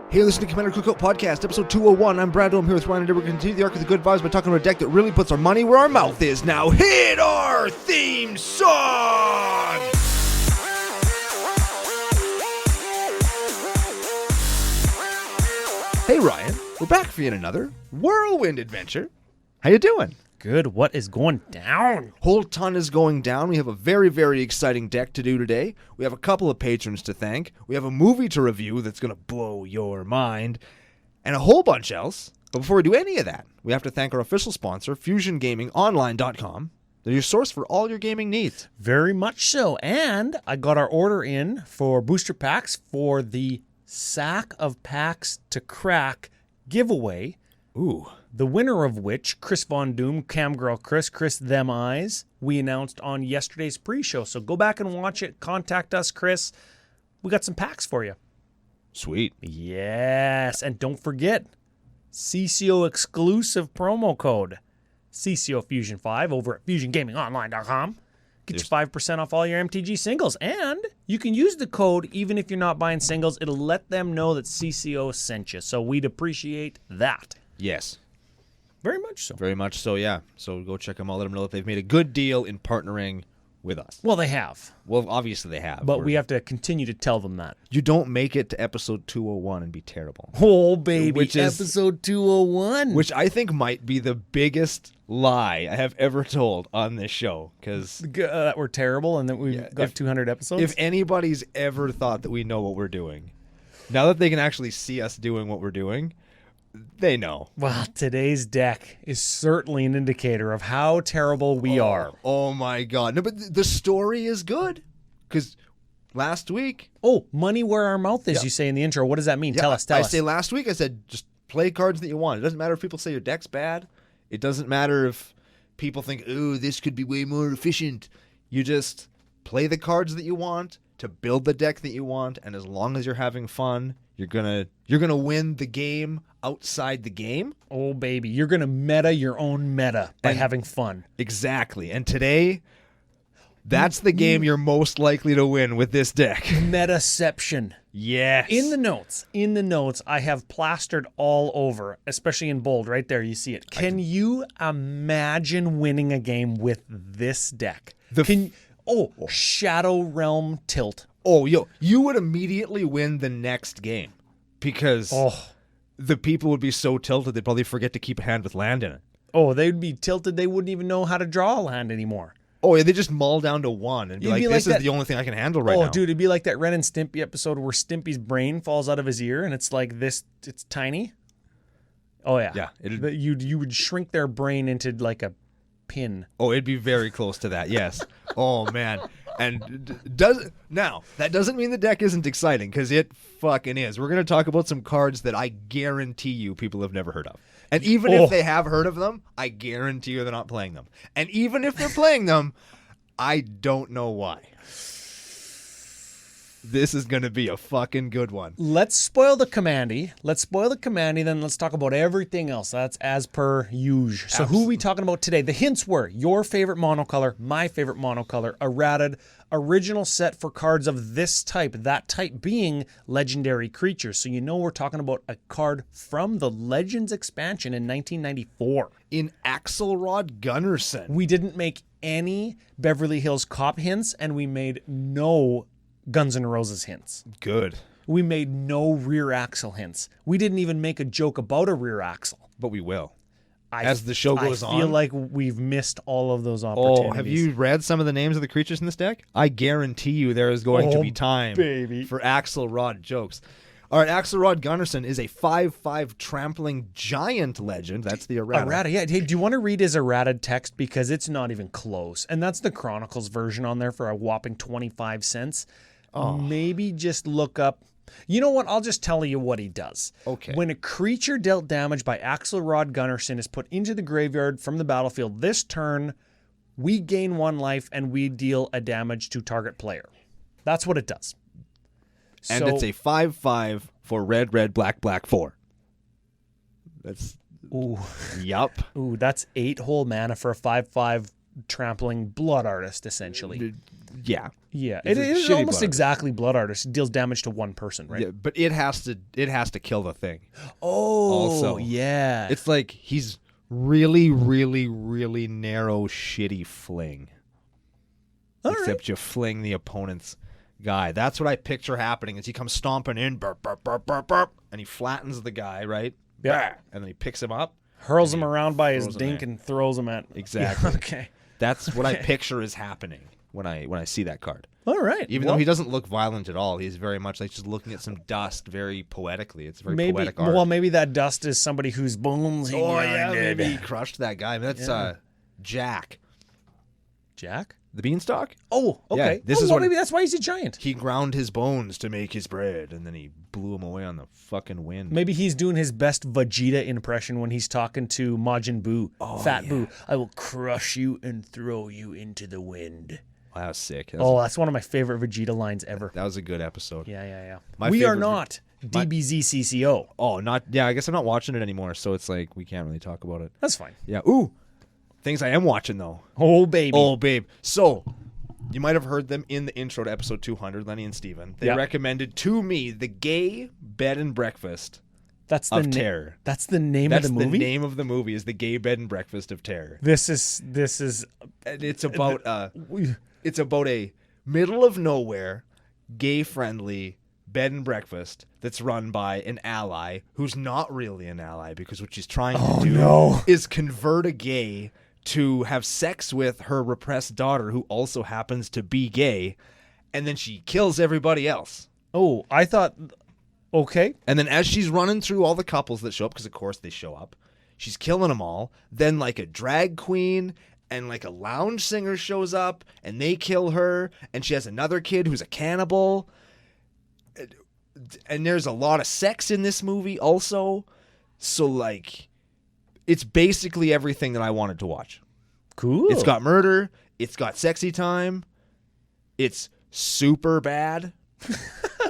Hey, listen to Commander Cookout Podcast, episode 201. I'm Brando. I'm here with Ryan, and we're going to continue the arc of the good vibes by talking about a deck that really puts our money where our mouth is. Now hit our theme song! Hey, Ryan. We're back for yet another whirlwind adventure. How you doing? Good. What is going down? Whole ton is going down. We have a very, very exciting deck to do today. We have a couple of patrons to thank. We have a movie to review that's going to blow your mind. And a whole bunch else. But before we do any of that, we have to thank our official sponsor, FusionGamingOnline.com. They're your source for all your gaming needs. Very much so. And I got our order in for booster packs for the Sack of Packs to Crack giveaway. Ooh. The winner of which, Chris Von Doom, Camgirl Chris Them Eyes, we announced on yesterday's pre-show. So go back and watch it. Contact us, Chris. We got some packs for you. Sweet. Yes. And don't forget, CCO exclusive promo code, CCO Fusion 5 over at FusionGamingOnline.com. Get you 5% off all your MtG singles. And you can use the code even if you're not buying singles. It'll let them know that CCO sent you. So we'd appreciate that. Yes. Very much so. Very much so, yeah. So go check them out. Let them know that they've made a good deal in partnering with us. Well, they have. Well, obviously they have. But we have to continue to tell them that. You don't make it to episode 201 and be terrible. Oh, baby. Which is, episode 201. Which I think might be the biggest lie I have ever told on this show. Because that we're terrible and that we've got 200 episodes? If anybody's ever thought that we know what we're doing, now that they can actually see us doing what we're doing, they know. Well, today's deck is certainly an indicator of how terrible we are. Oh, my God. No, but the story is good. Because last week... Oh, money where our mouth is, you say in the intro. What does that mean? Yeah, tell us. I say last week, I said, just play cards that you want. It doesn't matter if people say your deck's bad. It doesn't matter if people think, oh, this could be way more efficient. You just play the cards that you want to build the deck that you want. And as long as you're having fun, you're gonna win the game outside the game. Oh, baby. You're going to meta your own meta by having fun. Exactly. And today, that's the game you're most likely to win with this deck. Metaception. Yes. In the notes, I have plastered all over, especially in bold. Right there, you see it. Can you imagine winning a game with this deck? Shadow Realm Tilt. Oh, you would immediately win the next game because the people would be so tilted they'd probably forget to keep a hand with land in it. Oh, they'd be tilted. They wouldn't even know how to draw a land anymore. Oh, yeah, they just mull down to one and be like, this is the only thing I can handle right now. Oh, dude, it'd be like that Ren and Stimpy episode where Stimpy's brain falls out of his ear and it's like this, it's tiny. Oh, yeah. Yeah. You would shrink their brain into like a pin. Oh, it'd be very close to that, yes. Oh, man. And that doesn't mean the deck isn't exciting, because it fucking is. We're going to talk about some cards that I guarantee you people have never heard of. And even if they have heard of them, I guarantee you they're not playing them. And even if they're playing them, I don't know why. This is going to be a fucking good one. Let's spoil the commandy. Then let's talk about everything else. That's as per usual. So who are we talking about today? The hints were your favorite monocolor, my favorite monocolor, errated, original set for cards of this type, that type being legendary creatures. So you know we're talking about a card from the Legends expansion in 1994. In Axelrod Gunnarson. We didn't make any Beverly Hills Cop hints, and we made no Guns N' Roses hints. Good. We made no rear axle hints. We didn't even make a joke about a rear axle. But we will. As the show goes on. I feel like we've missed all of those opportunities. Oh, have you read some of the names of the creatures in this deck? I guarantee you there is going to be time for Axelrod jokes. All right, Axelrod Gunnarson is a 5/5 trampling giant legend. That's the errata. Errata, yeah. Hey, do you want to read his errata text? Because it's not even close. And that's the Chronicles version on there for a whopping 25 cents. Oh. Maybe just look up. You know what? I'll just tell you what he does. Okay. When a creature dealt damage by Axelrod Gunnarson is put into the graveyard from the battlefield this turn, we gain 1 life and we deal a damage to target player. That's what it does. And it's a 5/5 for red, black, 4. That's... Ooh. Yup. Ooh, that's 8 whole mana for a 5/5 trampling blood artist, essentially. Yeah. Yeah, It's it a is shitty almost Blood Artist. exactly Blood Artist. It deals damage to one person, right? Yeah, but it has to kill the thing. Oh, Also, yeah. It's like he's really, really, really narrow, shitty fling. All Except right. you fling the opponent's guy. That's what I picture happening as he comes stomping in, burp, burp, burp, burp, burp, and he flattens the guy, right? Yeah. And then he picks him up. Hurls him around by his throws him dink there. and throws him at. Exactly. Yeah, okay. That's what I picture is happening when I see that card. All right. Even though he doesn't look violent at all, he's very much like just looking at some dust very poetically. It's very poetic art. Well, maybe that dust is somebody whose bones he grinded. maybe he crushed that guy. I mean, that's Jack. Jack? The beanstalk? Oh, okay. Yeah, this is well, what- maybe that's why he's a giant. He ground his bones to make his bread, and then he blew him away on the fucking wind. Maybe he's doing his best Vegeta impression when he's talking to Majin Buu. Fat Buu. I will crush you and throw you into the wind. Wow, that was sick. That's one of my favorite Vegeta lines ever. That was a good episode. Yeah. My We are favorite- not DBZ CCO. Oh, not yeah. I guess I'm not watching it anymore, so it's like we can't really talk about it. That's fine. Yeah. Ooh, things I am watching though. Oh, baby. Oh, babe. So you might have heard them in the intro to episode 200. Lenny and Steven. They Yep. recommended to me the Gay Bed and Breakfast That's the of Terror. That's the name That's of the movie. the name of the movie. Is the Gay Bed and Breakfast of Terror. This is And it's about a middle of nowhere, gay friendly bed and breakfast that's run by an ally who's not really an ally because what she's trying to do is convert a gay to have sex with her repressed daughter who also happens to be gay, and then she kills everybody else. Oh, I thought. Okay. And then as she's running through all the couples that show up, because of course they show up, she's killing them all. Then like a drag queen and like a lounge singer shows up and they kill her, and she has another kid who's a cannibal. And there's a lot of sex in this movie also. So like it's basically everything that I wanted to watch. Cool. It's got murder, it's got sexy time, it's super bad.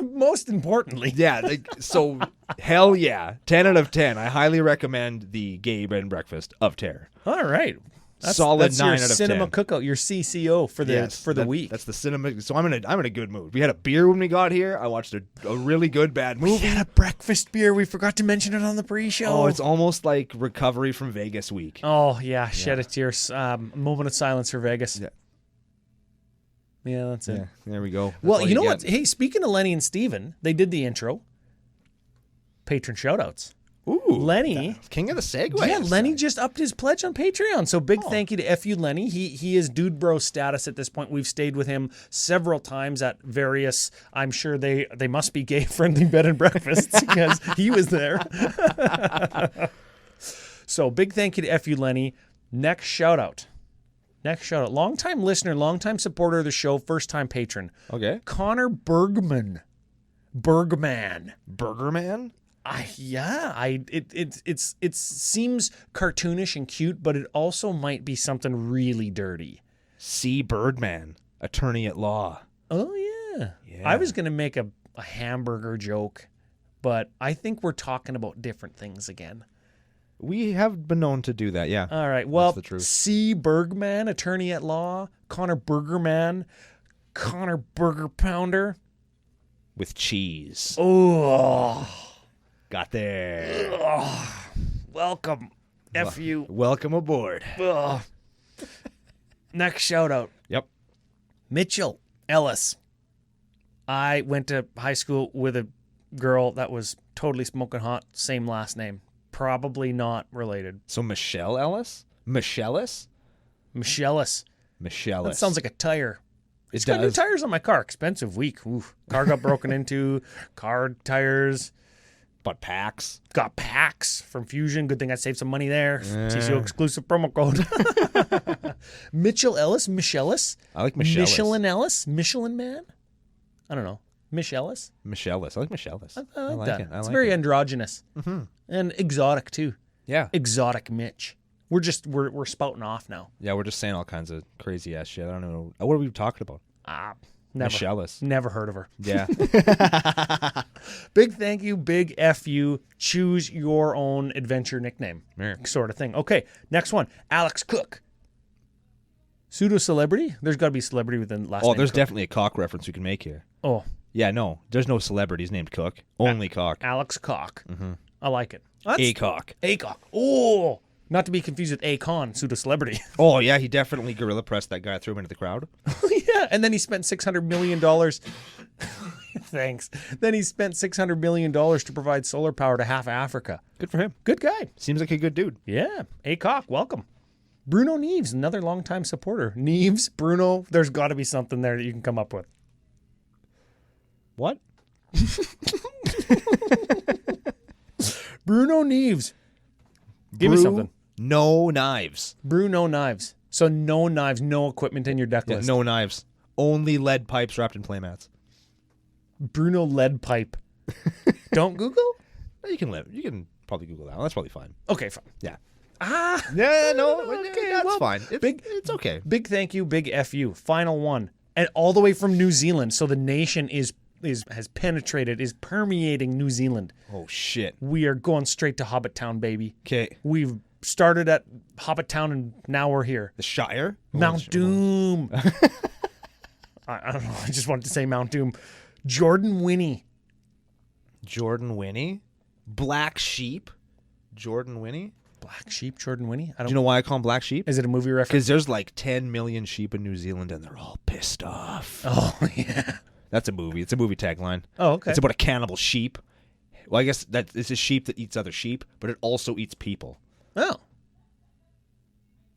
Most importantly. Yeah, like, so hell yeah. 10 out of 10. I highly recommend the Gay Bed and Breakfast of Terror. All right. Solid that's 9 your out of 10. Cinema Cookout, your CCO for the Yes, for the week. That's the cinema. So I'm in a good mood. We had a beer when we got here. I watched a really good bad movie. We had a breakfast beer. We forgot to mention it on the pre-show. Oh, it's almost like recovery from Vegas week. Oh yeah, shed a tear. Moment of silence for Vegas. Yeah, that's it. Yeah, there we go. That's Well, all you know get. what? Hey, speaking of Lenny and Steven, they did the intro. Patron shoutouts. Ooh, Lenny. King of the segue. Yeah, Lenny just upped his pledge on Patreon. So big thank you to FU Lenny. He is dude bro status at this point. We've stayed with him several times at various, I'm sure they must be gay friendly bed and breakfasts because he was there. So big thank you to FU Lenny. Next shout out. Longtime listener, longtime supporter of the show, first time patron. Okay. Connor Bergman. Burgman. Burgerman? It seems cartoonish and cute, but it also might be something really dirty. C. Birdman, attorney at law. Oh yeah. I was gonna make a hamburger joke, but I think we're talking about different things again. We have been known to do that, yeah. All right. Well, the truth. C. Bergman, attorney at law, Connor Burgerman, Connor Burger Pounder. With cheese. Oh, Got there. welcome. F you. Welcome aboard. Ugh. Next shout out. Yep. Mitchell Ellis. I went to high school with a girl that was totally smoking hot. Same last name. Probably not related. So Michelle Ellis? Michellis? Michellis. Michellis. That sounds like a tire. It Got new does. tires on my car. Expensive week. Oof. Car got broken into. Car tires. But packs. Got packs from Fusion. Good thing I saved some money there. CCO exclusive promo code. Mitchell Ellis. Michellis. I like Michellis. Michelin Ellis. Michelin Man. I don't know. Michellis. Michellis. I like Michellis. I like that. it. I It's like very it. androgynous and exotic too. Yeah. Exotic Mitch. We're spouting off now. Yeah, we're just saying all kinds of crazy ass shit. I don't know. What are we talking about? Never. Michellis. Never heard of her. Yeah. Big thank you. Big F you. Choose your own adventure nickname Yeah. sort of thing. Okay. Next one. Alex Cook. Pseudo-celebrity? There's got to be celebrity within last Oh, name there's Cook. definitely a Cock reference we can make here. Oh, Yeah, no, there's no celebrities named Cook. Only Cock. Alex Cock. I like it. That's A Cock. A-Cock. Oh, not to be confused with A-Con, pseudo-celebrity. Oh, yeah, he definitely gorilla pressed that guy, threw him into the crowd. Yeah, and then he spent $600 million. Thanks. Then he spent $600 million to provide solar power to half Africa. Good for him. Good guy. Seems like a good dude. Yeah. A-Cock, welcome. Bruno Neves, another longtime supporter. Neves, Bruno, there's got to be something there that you can come up with. What? Bruno Neves. Give me something. No knives. Bruno Knives. So no knives, no equipment in your deck Yeah, list. no knives. Only lead pipes wrapped in playmats. Bruno Lead Pipe. Don't Google? You can probably Google that one. That's probably fine. Okay, fine. Yeah. Ah. Yeah, no, Okay, that's well, fine. It's okay. Big thank you, big FU. Final one. And all the way from New Zealand. So the nation has penetrated, is permeating New Zealand. Oh, shit. We are going straight to Hobbit Town, baby. Okay. We've started at Hobbit Town and now we're here. The Shire? Mount Doom. I don't know. I just wanted to say Mount Doom. Jordan Winnie. Jordan Winnie? Black Sheep? Jordan Winnie? Black Sheep, Jordan Winnie? I Do don't you know why I call him Black Sheep? Is it a movie reference? Because there's like 10 million sheep in New Zealand and they're all pissed off. Oh, yeah. That's a movie. It's a movie tagline. Oh, okay. It's about a cannibal sheep. Well, I guess that it's a sheep that eats other sheep, but it also eats people. Oh.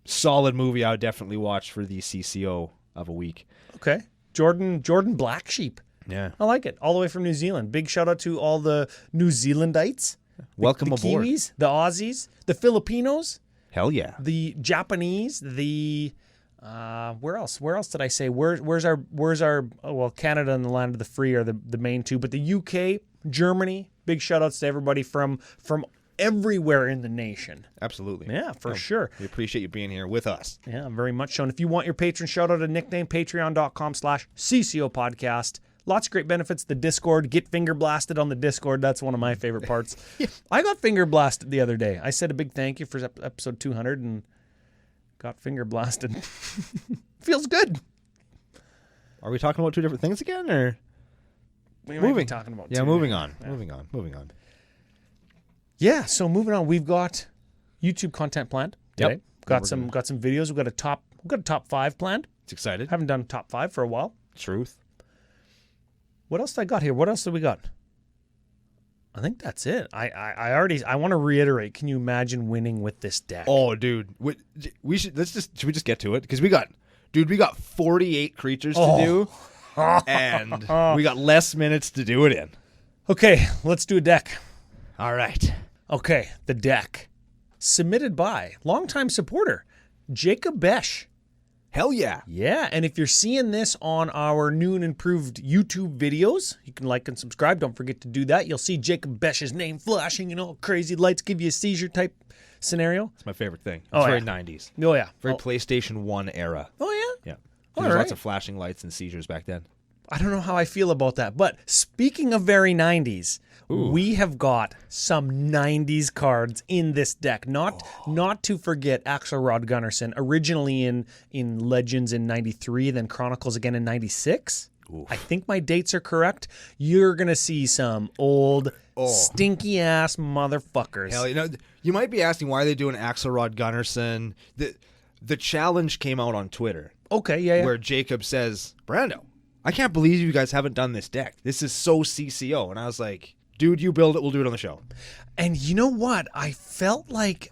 Solid movie I would definitely watch for the CCO of a week. Okay. Jordan Black Sheep. Yeah. I like it. All the way from New Zealand. Big shout out to all the New Zealandites. Welcome the aboard. Kiwis, the Aussies, the Filipinos, Hell yeah. the Japanese, the where else? Where else did I say? Where's our Canada and the land of the free are the main two, but the UK, Germany, big shout outs to everybody from everywhere in the nation. Absolutely. Yeah, for sure. We appreciate you being here with us. Yeah, very much so. And if you want your patron shout out, a nickname, patreon.com/CCO Podcast. Lots of great benefits. The Discord, get finger blasted on the Discord. That's one of my favorite parts. Yeah. I got finger blasted the other day. I said a big thank you for episode 200 and got finger blasted. Feels good. Are we talking about two different things again, or We might be talking about two. moving on. Yeah. Moving on. Yeah, so moving on. We've got YouTube content planned today. Yep. Got some videos. We've got a top 5 planned. It's excited. Haven't done top 5 for a while. Truth. What else did I got here? What else do we got? I think that's it. I want to reiterate. Can you imagine winning with this deck? Oh, dude. Should we just get to it? Because we got 48 creatures to do, and we got less minutes to do it in. Okay, let's do a deck. All right. Okay, the deck. Submitted by longtime supporter, Jacob Besh. Hell yeah. Yeah, and if you're seeing this on our new and improved YouTube videos, you can like and subscribe. Don't forget to do that. You'll see Jacob Besh's name flashing and all crazy lights, give you a seizure type scenario. It's my favorite thing. It's Oh, very yeah. 90s. Oh, yeah. Very PlayStation 1 era. Oh, yeah? Yeah. All There's right. lots of flashing lights and seizures back then. I don't know how I feel about that. But speaking of very 90s, we have got some 90s cards in this deck. Not to forget Axelrod Gunnarson, originally in Legends in 93, then Chronicles again in 96. I think my dates are correct. You're going to see some old, stinky-ass motherfuckers. Hell, you might be asking why are they doing Axelrod Gunnarson. The challenge came out on Twitter. Okay, yeah. Where Jacob says, Brando, I can't believe you guys haven't done this deck. This is so CCO. And I was like, dude, you build it, we'll do it on the show. And you know what? I felt like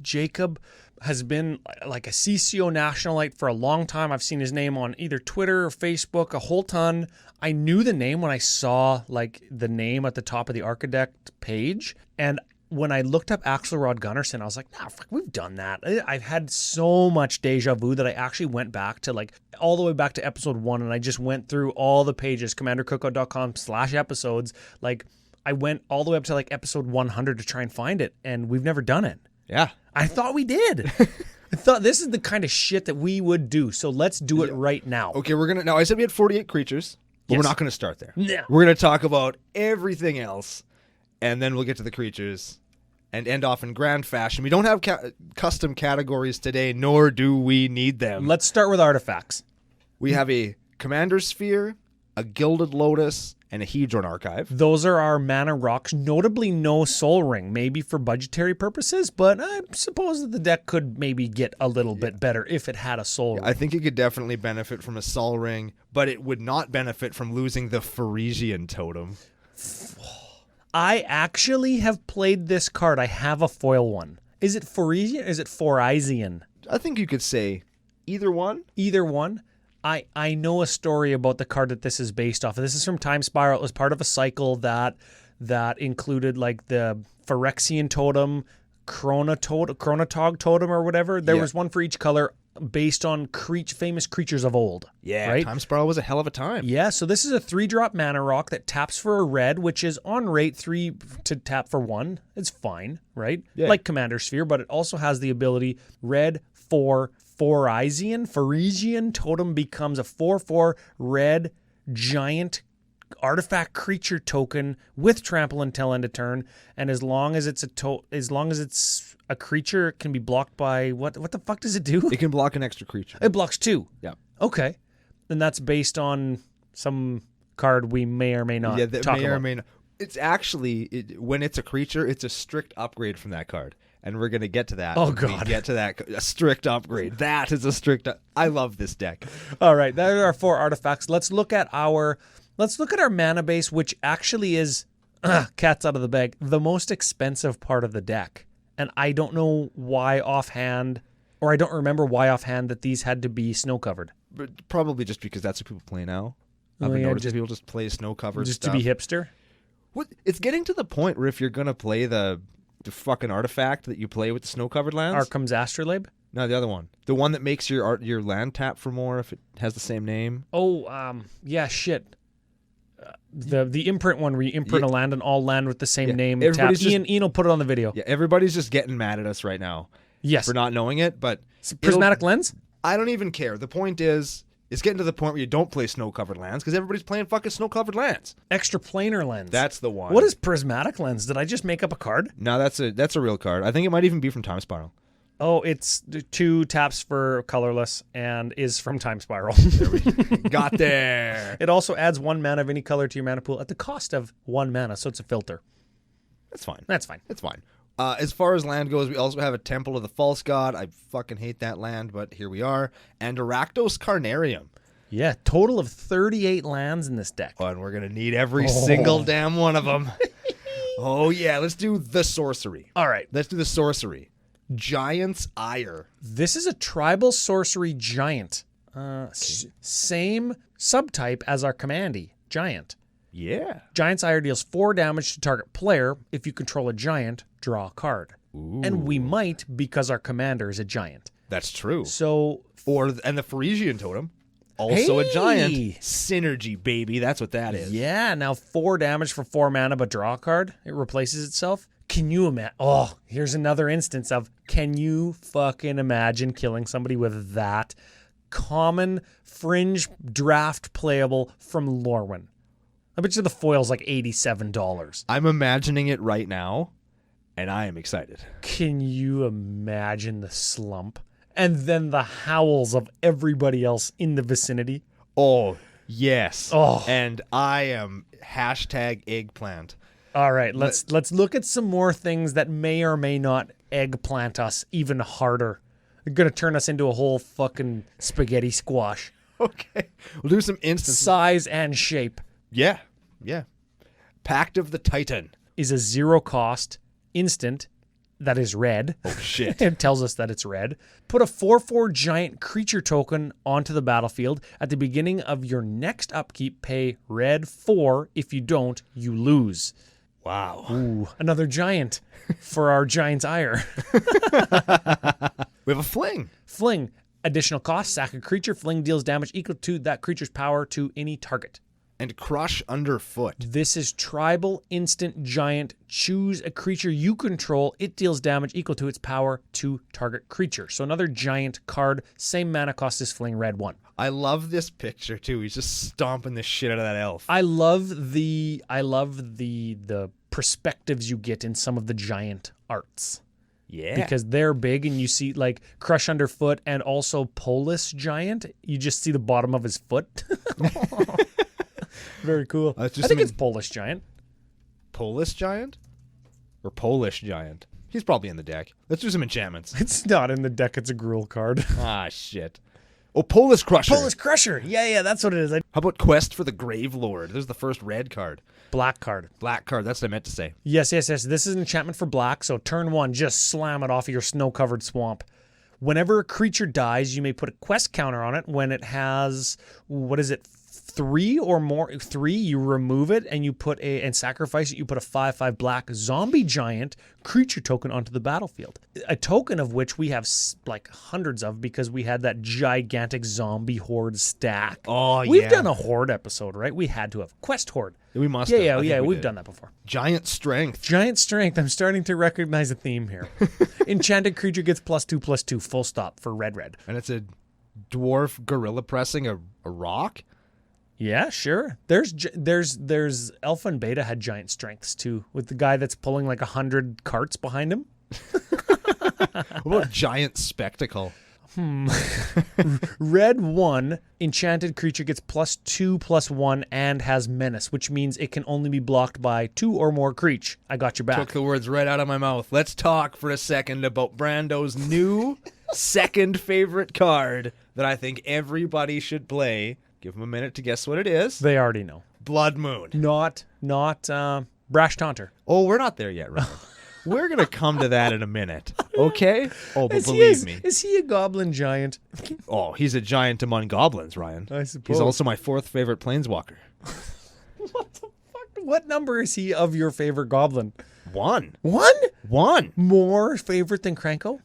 Jacob has been like a CCO nationalite for a long time. I've seen his name on either Twitter or Facebook a whole ton. I knew the name when I saw like the name at the top of the Architect page. And when I looked up Axelrod Gunnarson, I was like, nah, fuck, we've done that. I've had so much deja vu that I actually went back to like all the way back to episode 1, and I just went through all the pages, commandercookout.com/episodes. Like I went all the way up to like episode 100 to try and find it, and we've never done it. Yeah. I thought we did. I thought this is the kind of shit that we would do, so let's do it right now. Okay, now I said we had 48 creatures, but Yes. we're not going to start there. No. We're going to talk about everything else, and then we'll get to the creatures, and end off in grand fashion. We don't have custom categories today, nor do we need them. Let's start with artifacts. We have a Commander Sphere, a Gilded Lotus, and a Hedron Archive. Those are our mana rocks, notably no Soul Ring, maybe for budgetary purposes, but I suppose that the deck could maybe get a little bit better if it had a Soul Ring. I think it could definitely benefit from a Soul Ring, but it would not benefit from losing the Pharisian Totem. I actually have played this card. I have a foil one. Is it Pharisian or is it Phorisian? I think you could say either one. Either one. I know a story about the card that this is based off of. This is from Time Spiral. It was part of a cycle that included like the Phyrexian Totem, Chronotog Totem or whatever. There was one for each color based on famous creatures of old. Yeah, right? Time Spiral was a hell of a time. Yeah, so this is a 3-drop mana rock that taps for a red, which is on rate 3 to tap for 1. It's fine, right? Yeah. Like Commander Sphere, but it also has the ability red 4 Phorisian Totem becomes a 4/4 red giant artifact creature token with trample until end of turn, and as long as it's a creature, it can be blocked by what the fuck does it do? It can block an extra creature. It blocks 2. Yeah. Okay. And that's based on some card we may or may not talk about. Or may not. It's actually, when it's a creature, it's a strict upgrade from that card. And we're going to get to that. Oh, when God. we get to that. A strict upgrade. That is a strict... I love this deck. All right, there are our 4 artifacts. Let's look at our mana base, which actually is, cat's out of the bag, the most expensive part of the deck. And I don't know why offhand, or I don't remember why offhand that these had to be snow-covered. But probably just because that's what people play now. Oh, I've been yeah, noticing people just play snow-covered Just stuff. to be hipster? What? It's getting to the point where if you're going to play the fucking artifact that you play with the snow-covered lands... Arkham's Astrolabe? No, the other one. The one that makes your land tap for more if it has the same name. Oh, yeah, shit. The imprint one where you imprint a land and all land with the same name. Tap. Ian will put it on the video. Yeah, everybody's just getting mad at us right now. Yes. For not knowing it, but... Prismatic Lens? I don't even care. The point is, it's getting to the point where you don't play snow-covered lands because everybody's playing fucking snow-covered lands. Extra planar lens. That's the one. What is Prismatic Lens? Did I just make up a card? No, that's a real card. I think it might even be from Time Spiral. Oh, it's 2 taps for colorless and is from Time Spiral. There we got there. It also adds 1 mana of any color to your mana pool at the cost of 1 mana, so it's a filter. That's fine. That's fine. It's fine. As far as land goes, we also have a Temple of the False God. I fucking hate that land, but here we are. And a Rakdos Carnarium. Yeah, total of 38 lands in this deck. Oh, and we're going to need every single damn one of them. Oh, yeah. Let's do the sorcery. All right. Let's do the sorcery. Giant's Ire. This is a tribal sorcery giant. Same subtype as our Commandy, Giant. Yeah. Giant's Ire deals 4 damage to target player. If you control a giant, draw a card. Ooh. And we might because our commander is a giant. That's true. So... And the Pharisian Totem, also a giant. Hey! Synergy, baby. That's what that is. Yeah, now 4 damage for 4 mana, but draw a card. It replaces itself. Can you imagine? Oh, here's another instance of, can you fucking imagine killing somebody with that? Common fringe draft playable from Lorwyn. I bet you the foil's like $87. I'm imagining it right now, and I am excited. Can you imagine the slump? And then the howls of everybody else in the vicinity. Oh, yes. Oh. And I am #eggplant. All right, let's look at some more things that may or may not eggplant us even harder. They're going to turn us into a whole fucking spaghetti squash. Okay. We'll do some instances. Size and shape. Yeah. Pact of the Titan. Is a 0-cost instant that is red. Oh, shit. It tells us that it's red. Put a 4/4 giant creature token onto the battlefield. At the beginning of your next upkeep, pay red 4. If you don't, you lose. Wow. Ooh, another giant for our Giant's Ire. We have a Fling. Fling. Additional cost, sack a creature. Fling deals damage equal to that creature's power to any target. And Crush Underfoot. This is tribal instant giant. Choose a creature you control. It deals damage equal to its power to target creature. So another giant card. Same mana cost as Fling, red 1. I love this picture too. He's just stomping the shit out of that elf. I love the perspectives you get in some of the giant arts. Yeah. Because they're big, and you see like Crush Underfoot and also Polish Giant. You just see the bottom of his foot. Very cool. I think it's Polish Giant. Polish Giant? Or Polish Giant? He's probably in the deck. Let's do some enchantments. It's not in the deck. It's a Gruul card. Ah, shit. Oh, Polish Crusher. Polish Crusher. Yeah, that's what it is. How about Quest for the Grave Lord? There's the first red card. Black card. Black card. That's what I meant to say. Yes. This is an enchantment for black. So turn 1, just slam it off of your snow-covered swamp. Whenever a creature dies, you may put a quest counter on it. When it has, 3 or more, 3, you remove it and you put and sacrifice it. You put a 5/5 black zombie giant creature token onto the battlefield. A token of which we have like hundreds of because we had that gigantic zombie horde stack. Oh, We've done a horde episode, right? We had to have quest horde. We must have. Yeah, we've done that before. Giant strength. Giant strength. I'm starting to recognize a theme here. Enchanted creature gets +2/+2, full stop for red. And it's a dwarf gorilla pressing a rock? Yeah, sure. There's Alpha and Beta had giant strengths too, with the guy that's pulling like 100 carts behind him. What about giant spectacle? Red 1, enchanted creature gets +2/+1 and has menace, which means it can only be blocked by 2 or more creature. I got your back. Took the words right out of my mouth. Let's talk for a second about Brando's new second favorite card that I think everybody should play. Give them a minute to guess what it is. They already know. Blood Moon. Not Brash Taunter. Oh, we're not there yet, Ryan. We're going to come to that in a minute, okay? Oh, but believe me. Is he a goblin giant? Oh, he's a giant among goblins, Ryan. I suppose. He's also my 4th favorite planeswalker. What the fuck? What number is he of your favorite goblin? 1. 1? More favorite than Kranko?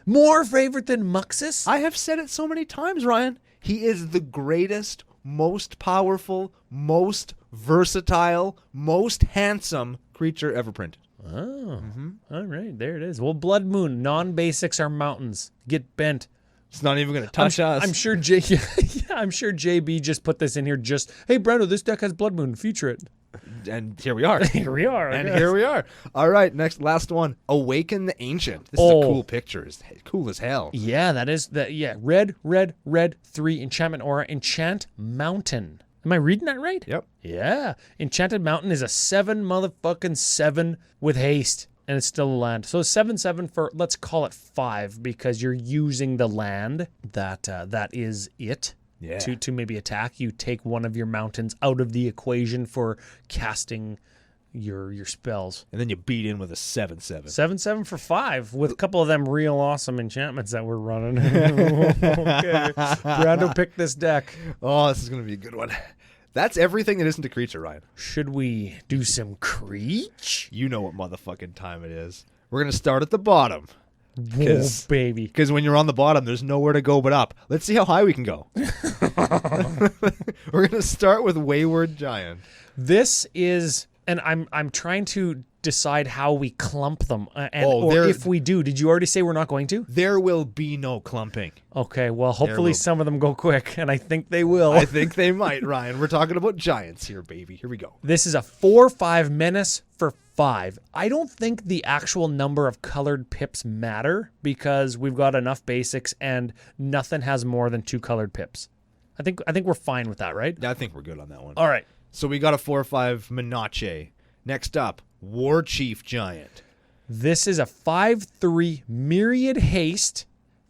More favorite than Muxus? I have said it so many times, Ryan. He is the greatest, most powerful, most versatile, most handsome creature ever printed. Oh, All right, there it is. Well, Blood Moon, non-basics are mountains. Get bent. It's not even going to touch us. I'm sure I'm sure JB just put this in here. Hey, Brando, this deck has Blood Moon. Feature it. And here we are. Here we are. All right, last one. Awaken the Ancient. This is a cool picture. It's cool as hell. Yeah, that is that. Yeah, red, 3 enchantment aura, enchant mountain. Am I reading that right? Yep. Yeah. Enchanted Mountain is a 7 with haste, and it's still a land. So 7/7 for, let's call it 5, because you're using the land that is it. Yeah. To maybe attack. You take one of your mountains out of the equation for casting your spells. And then you beat in with a 7/7. 7/7 for 5 with a couple of them real awesome enchantments that we're running. Okay. Brando picked this deck. Oh, this is going to be a good one. That's everything that isn't a creature, Ryan. Should we do some creech? You know what motherfucking time it is. We're going to start at the bottom. Oh, baby. Because when you're on the bottom, there's nowhere to go but up. Let's see how high we can go. We're going to start with Wayward Giant. This is, and I'm trying to decide how we clump them. Or if we do. Did you already say we're not going to? There will be no clumping. Okay, well, hopefully some of them go quick, and I think they will. I think they might, Ryan. We're talking about giants here, baby. Here we go. This is a 4/5 menace for 5. I don't think the actual number of colored pips matter because we've got enough basics and nothing has more than 2 colored pips. I think we're fine with that, right? I think we're good on that one. All right. So we got a 4/5 Menache. Next up, War Chief Giant. This is a 5/3 Myriad Haste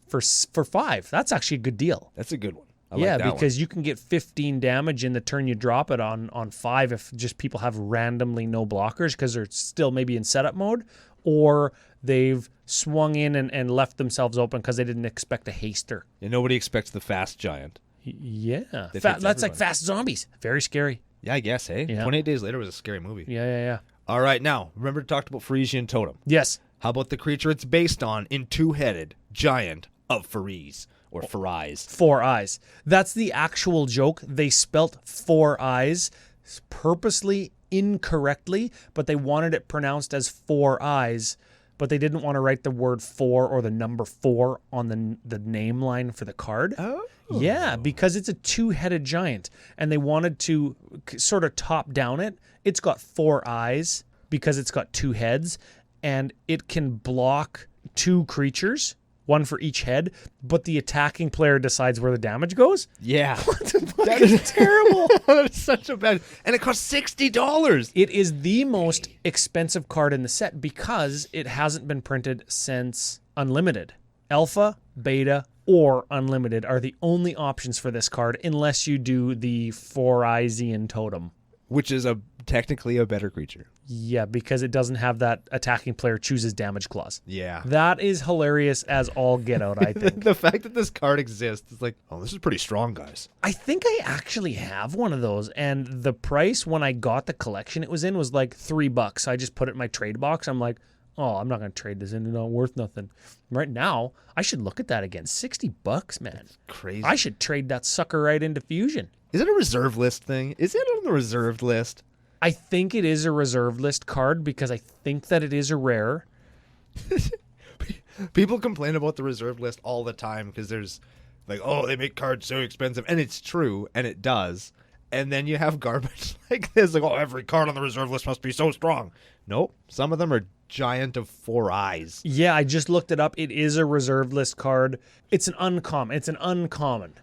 for 5. That's actually a good deal. That's a good one. I like that because one. you can get 15 damage in the turn you drop it on 5 if just people have randomly no blockers because they're still maybe in setup mode, or they've swung in and left themselves open because they didn't expect a haster. And nobody expects the fast giant. Yeah. That's like fast zombies. Very scary. Yeah, I guess, hey? Yeah. 28 Days Later was a scary movie. Yeah. All right, now, remember to talk about Frisian Totem. Yes. How about the creature it's based on in 2-headed Giant of Faries, or Farais? 4 eyes. That's the actual joke. They spelt 4 eyes purposely incorrectly, but they wanted it pronounced as 4 eyes, but they didn't want to write the word 4 or the number 4 on the name line for the card. Oh. Yeah, because it's a 2-headed giant, and they wanted to sort of top down it. It's got 4 eyes, because it's got 2 heads, and it can block 2 creatures, 1 for each head, but the attacking player decides where the damage goes? Yeah. That is terrible. That is such a bad... And it costs $60. It is the most expensive card in the set because it hasn't been printed since Unlimited. Alpha, Beta, or Unlimited are the only options for this card unless you do the 4-Eyesian Totem. Which is technically a better creature. Yeah, because it doesn't have that attacking player chooses damage clause. Yeah. That is hilarious as all get out, I think. The fact that this card exists is like, oh, this is pretty strong, guys. I think I actually have one of those, and the price when I got the collection it was in was like $3. So I just put it in my trade box. I'm like, oh, I'm not going to trade this in. It's not worth nothing. Right now, I should look at that again. $60, man. That's crazy. I should trade that sucker right into Fusion. Is it a reserve list thing? Is it on the reserved list? I think it is a reserve list card because I think that it is a rare. People complain about the reserve list all the time because there's like, oh, they make cards so expensive. And it's true, and it does. And then you have garbage like this, like, oh, every card on the reserve list must be so strong. Nope. Some of them are giant of 4 eyes. Yeah, I just looked it up. It is a reserve list card. It's an uncommon.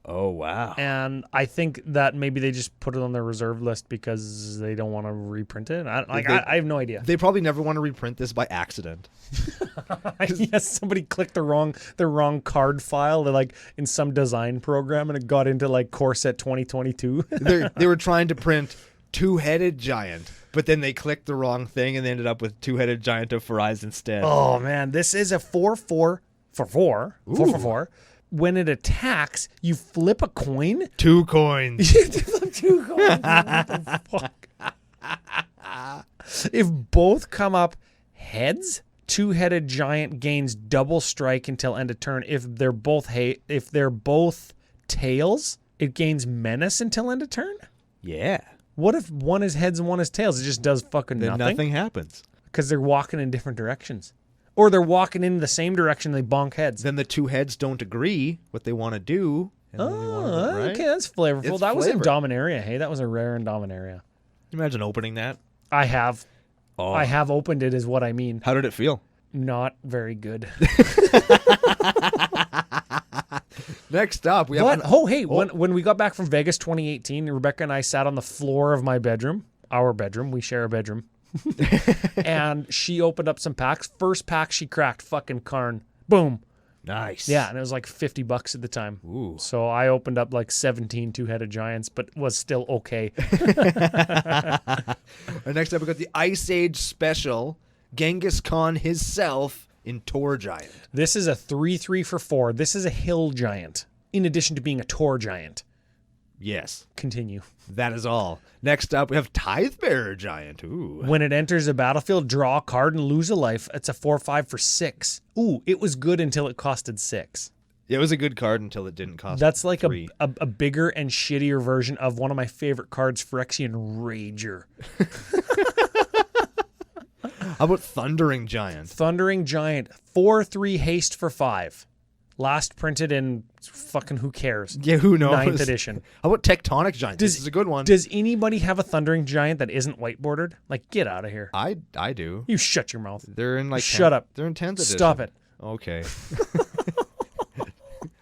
Oh, wow. And I think that maybe they just put it on their reserve list because they don't want to reprint it. I have no idea. They probably never want to reprint this by accident. Yes, somebody clicked the wrong card file. They're like in some design program and it got into like Core Set 2022. They were trying to print 2-headed giant, but then they clicked the wrong thing and they ended up with 2-headed giant of 4 eyes instead. Oh man, this is a 4/4 for 4. When it attacks, you flip a coin. 2 coins. You flip 2 coins. What the fuck? If both come up heads, 2-headed giant gains double strike until end of turn. If they're both tails, it gains menace until end of turn. Yeah. What if one is heads and one is tails? It just does fucking Then nothing. nothing happens. Because they're walking in different directions. Or they're walking in the same direction, they bonk heads. Then the 2 heads don't agree what they want to do. Okay, that's flavorful. It's that was in flavor. Dominaria. Hey, that was a rare in Dominaria. Imagine opening that. I have. Oh. I have opened it is what I mean. How did it feel? Not very good. Next up, we have... When we got back from Vegas 2018, Rebecca and I sat on the floor of my bedroom. Our bedroom. We share a bedroom. And she opened up some packs. First pack she cracked, fucking Karn. Boom. Nice. Yeah, and it was like $50 at the time. Ooh. So I opened up like 17 2-headed giants, but was still okay. Next up, we got the Ice Age Special, Genghis Khan himself in Tor Giant. This is a 3/3 for 4. This is a hill giant, in addition to being a Tor giant. Yes. Continue. That is all. Next up, we have Tidebearer Giant. Ooh. When it enters a battlefield, draw a card and lose a life. It's a 4/5 for 6. Ooh, it was good until it costed 6. It was a good card until it didn't cost That's like 3. a bigger and shittier version of one of my favorite cards, Phyrexian Rager. How about Thundering Giant? Thundering Giant, 4/3 haste for 5. Last printed in fucking who cares? Yeah, who knows? 9th edition. How about Tectonic Giant? This is a good one. Does anybody have a Thundering Giant that isn't white bordered? Like, get out of here. I do. You shut your mouth. They're in like... Shut up. They're in 10th edition. Stop it. Okay.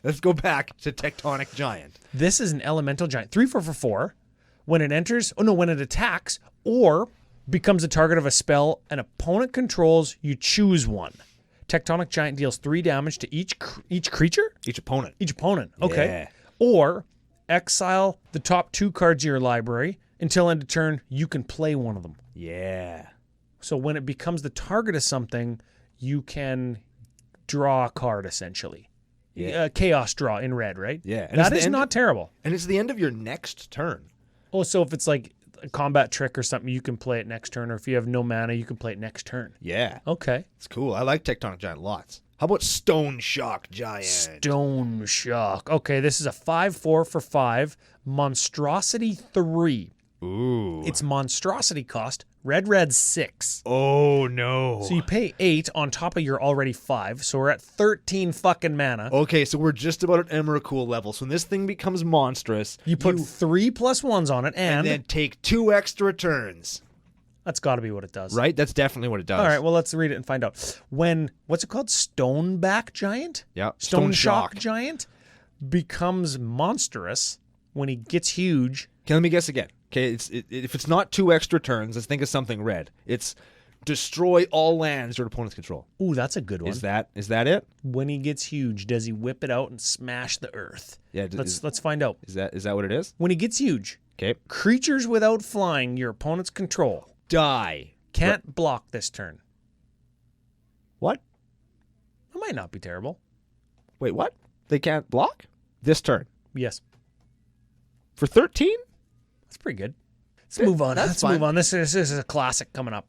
Let's go back to Tectonic Giant. This is an elemental giant. 3/4 for 4. When it enters, when it attacks or becomes a target of a spell an opponent controls, you choose one. Tectonic Giant deals 3 damage to each creature? Each opponent. Each opponent. Okay. Yeah. Or exile the top 2 cards of your library. Until end of turn, you can play one of them. Yeah. So when it becomes the target of something, you can draw a card, essentially. Yeah. Chaos draw in red, right? Yeah. And That is not terrible. And it's the end of your next turn. Oh, so if it's like a combat trick or something, you can play it next turn. Or if you have no mana, you can play it next turn. Yeah. Okay. It's cool. I like Tectonic Giant lots. How about Stone Shock Giant? Stone Shock. Okay, this is a 5/4 for 5. Monstrosity 3. Ooh. Its monstrosity cost, red 6. Oh, no. So you pay 8 on top of your already 5. So we're at 13 fucking mana. Okay, so we're just about at Emrakul level. So when this thing becomes monstrous, You put 3 +1s on it and then take 2 extra turns. That's got to be what it does. Right? That's definitely what it does. All right, well, let's read it and find out. What's it called? Stoneback Giant? Yeah. Stone Shock Giant becomes monstrous when he gets huge. Okay, let me guess again. Okay, if it's not 2 extra turns, let's think of something red. It's destroy all lands your opponents control. Ooh, that's a good one. Is that it? When he gets huge, does he whip it out and smash the earth? Yeah. Let's find out. Is that what it is? When he gets huge, Okay. creatures without flying your opponent's control Die. can't block this turn. What? It might not be terrible. Wait, what? They can't block this turn Yes, for 13? that's pretty good. Let's move on. That's Let's fine. move on. This is a classic coming up.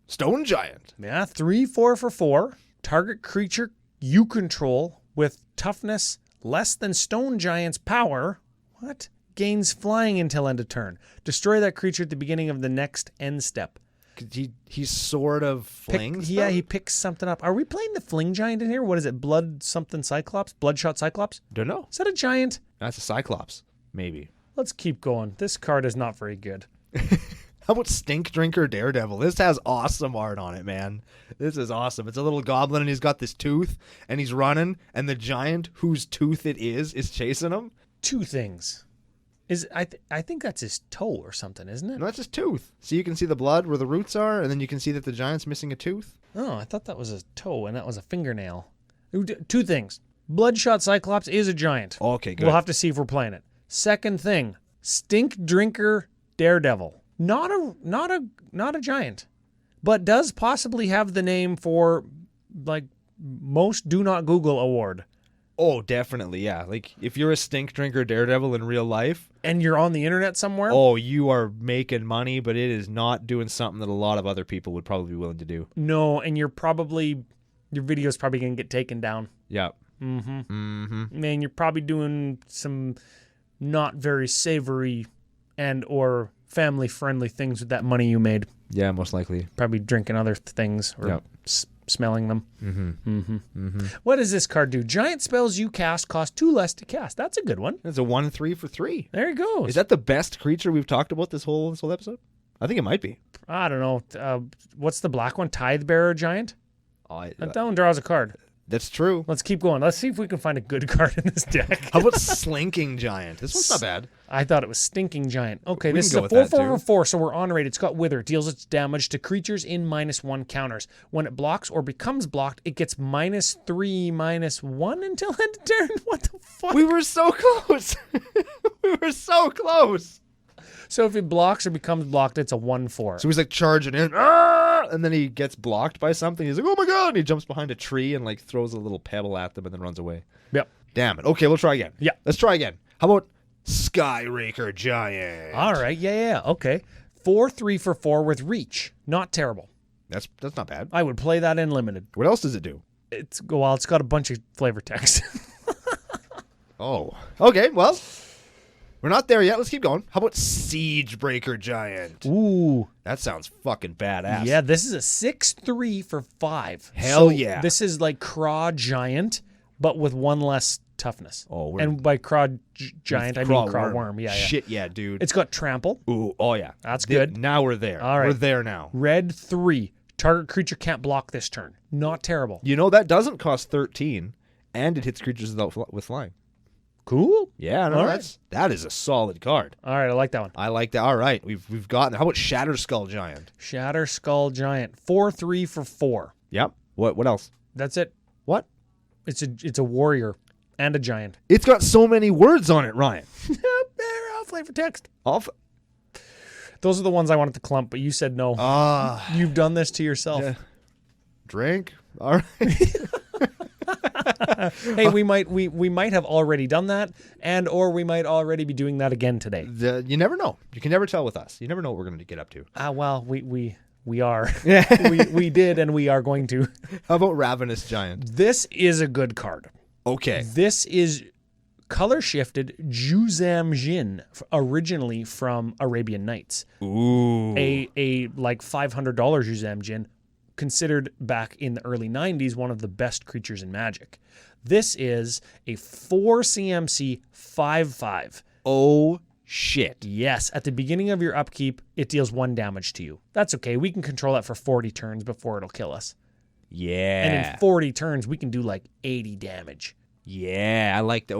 Stone Giant. Yeah, 3/4 for 4. Target creature you control with toughness less than Stone Giant's power. What? Gains flying until end of turn. Destroy that creature at the beginning of the next end step. He sort of flings. Yeah, them? he picks something up. Are we playing the Fling Giant in here? What is it? Blood something Cyclops? Bloodshot Cyclops? Don't know. Is that a giant? That's a Cyclops, maybe. Let's keep going. This card is not very good. How about Stink Drinker Daredevil? This has awesome art on it, man. This is awesome. It's a little goblin, and he's got this tooth, and he's running, and the giant whose tooth it is chasing him. 2 things. I think that's his toe or something, isn't it? No, that's his tooth. So you can see the blood where the roots are, and then you can see that the giant's missing a tooth. Oh, I thought that was a toe and that was a fingernail. 2 things. Bloodshot Cyclops is a giant. Okay, good. We'll have to see if we're playing it. Second thing, Stink Drinker Daredevil. Not a giant, but does possibly have the name for like most do not Google award. Oh, definitely, yeah. Like, if you're a Stink Drinker Daredevil in real life, And you're on the internet somewhere? oh, you are making money, but it is not doing something that a lot of other people would probably be willing to do. No, and your video's probably going to get taken down. Yeah. Man, you're probably doing some not very savory and or family-friendly things with that money you made. Yeah, most likely. Probably drinking other things or Yep. smelling them. What does this card do? Giant spells you cast cost 2 less to cast. That's a good one. It's a 1/3 for 3. There it goes. Is that the best creature we've talked about this whole episode? I think it might be. I don't know. What's the black one? Tithe Bearer Giant? That one draws a card. That's true. Let's keep going. Let's see if we can find a good card in this deck. How about Slinking Giant? This one's not bad. I thought it was Stinking Giant. Okay, We this is can a go with that, 4/4 too. for 4, so we're on rate. It's got Wither. It deals its damage to creatures in -1 counters. When it blocks or becomes blocked, it gets -3/-1 until end of turn. What the fuck? We were so close. We were so close. So if it blocks or becomes blocked, it's a 1/4. So he's like charging in, and then he gets blocked by something. He's like, oh my God. And he jumps behind a tree and like throws a little pebble at them and then runs away. Yep. Damn it. Okay, we'll try again. Yeah. Let's try again. How about Skyraker Giant? All right. Yeah. Okay. 4/3 for 4 with reach. Not terrible. That's not bad. I would play that in limited. What else does it do? It's got a bunch of flavor text. Oh. Okay, well, we're not there yet. Let's keep going. How about Siegebreaker Giant? Ooh. That sounds fucking badass. Yeah, this is a 6/3 for 5. Hell So yeah. This is like Craw Giant, but with 1 less toughness. Oh, we're- and by Craw Giant, I mean Craw Worm. Yeah. Shit, yeah, dude. It's got Trample. Ooh, oh yeah. That's good. Now we're there. All right. We're there now. Red 3. Target creature can't block this turn. Not terrible. You know, that doesn't cost 13, and it hits creatures with flying. Cool. Yeah, no, All right. that is a solid card. All right, I like that one. I like that. All right, we've gotten. How about Shatter Skull Giant? Shatter Skull Giant. 4/3 for 4. Yep. What else? That's it. What? It's a warrior and a giant. It's got so many words on it, Ryan. They're all flavor text. Off. Those are the ones I wanted to clump, but you said no. You've done this to yourself. Yeah. Drink. All right. Hey, we might have already done that, or we might already be doing that again today. You never know. You can never tell with us. You never know what we're going to get up to. Well, we are. we did, and we are going to. How about Ravenous Giant? This is a good card. Okay. This is color shifted Juzam Jin, originally from Arabian Nights. Ooh. A like $500 Juzam Jin, considered back in the early 90s one of the best creatures in Magic. This is a 4 CMC 5/5. Oh shit. Yes, at the beginning of your upkeep, it deals 1 damage to you. That's okay. We can control that for 40 turns before it'll kill us. Yeah. And in 40 turns, we can do like 80 damage. Yeah, I like the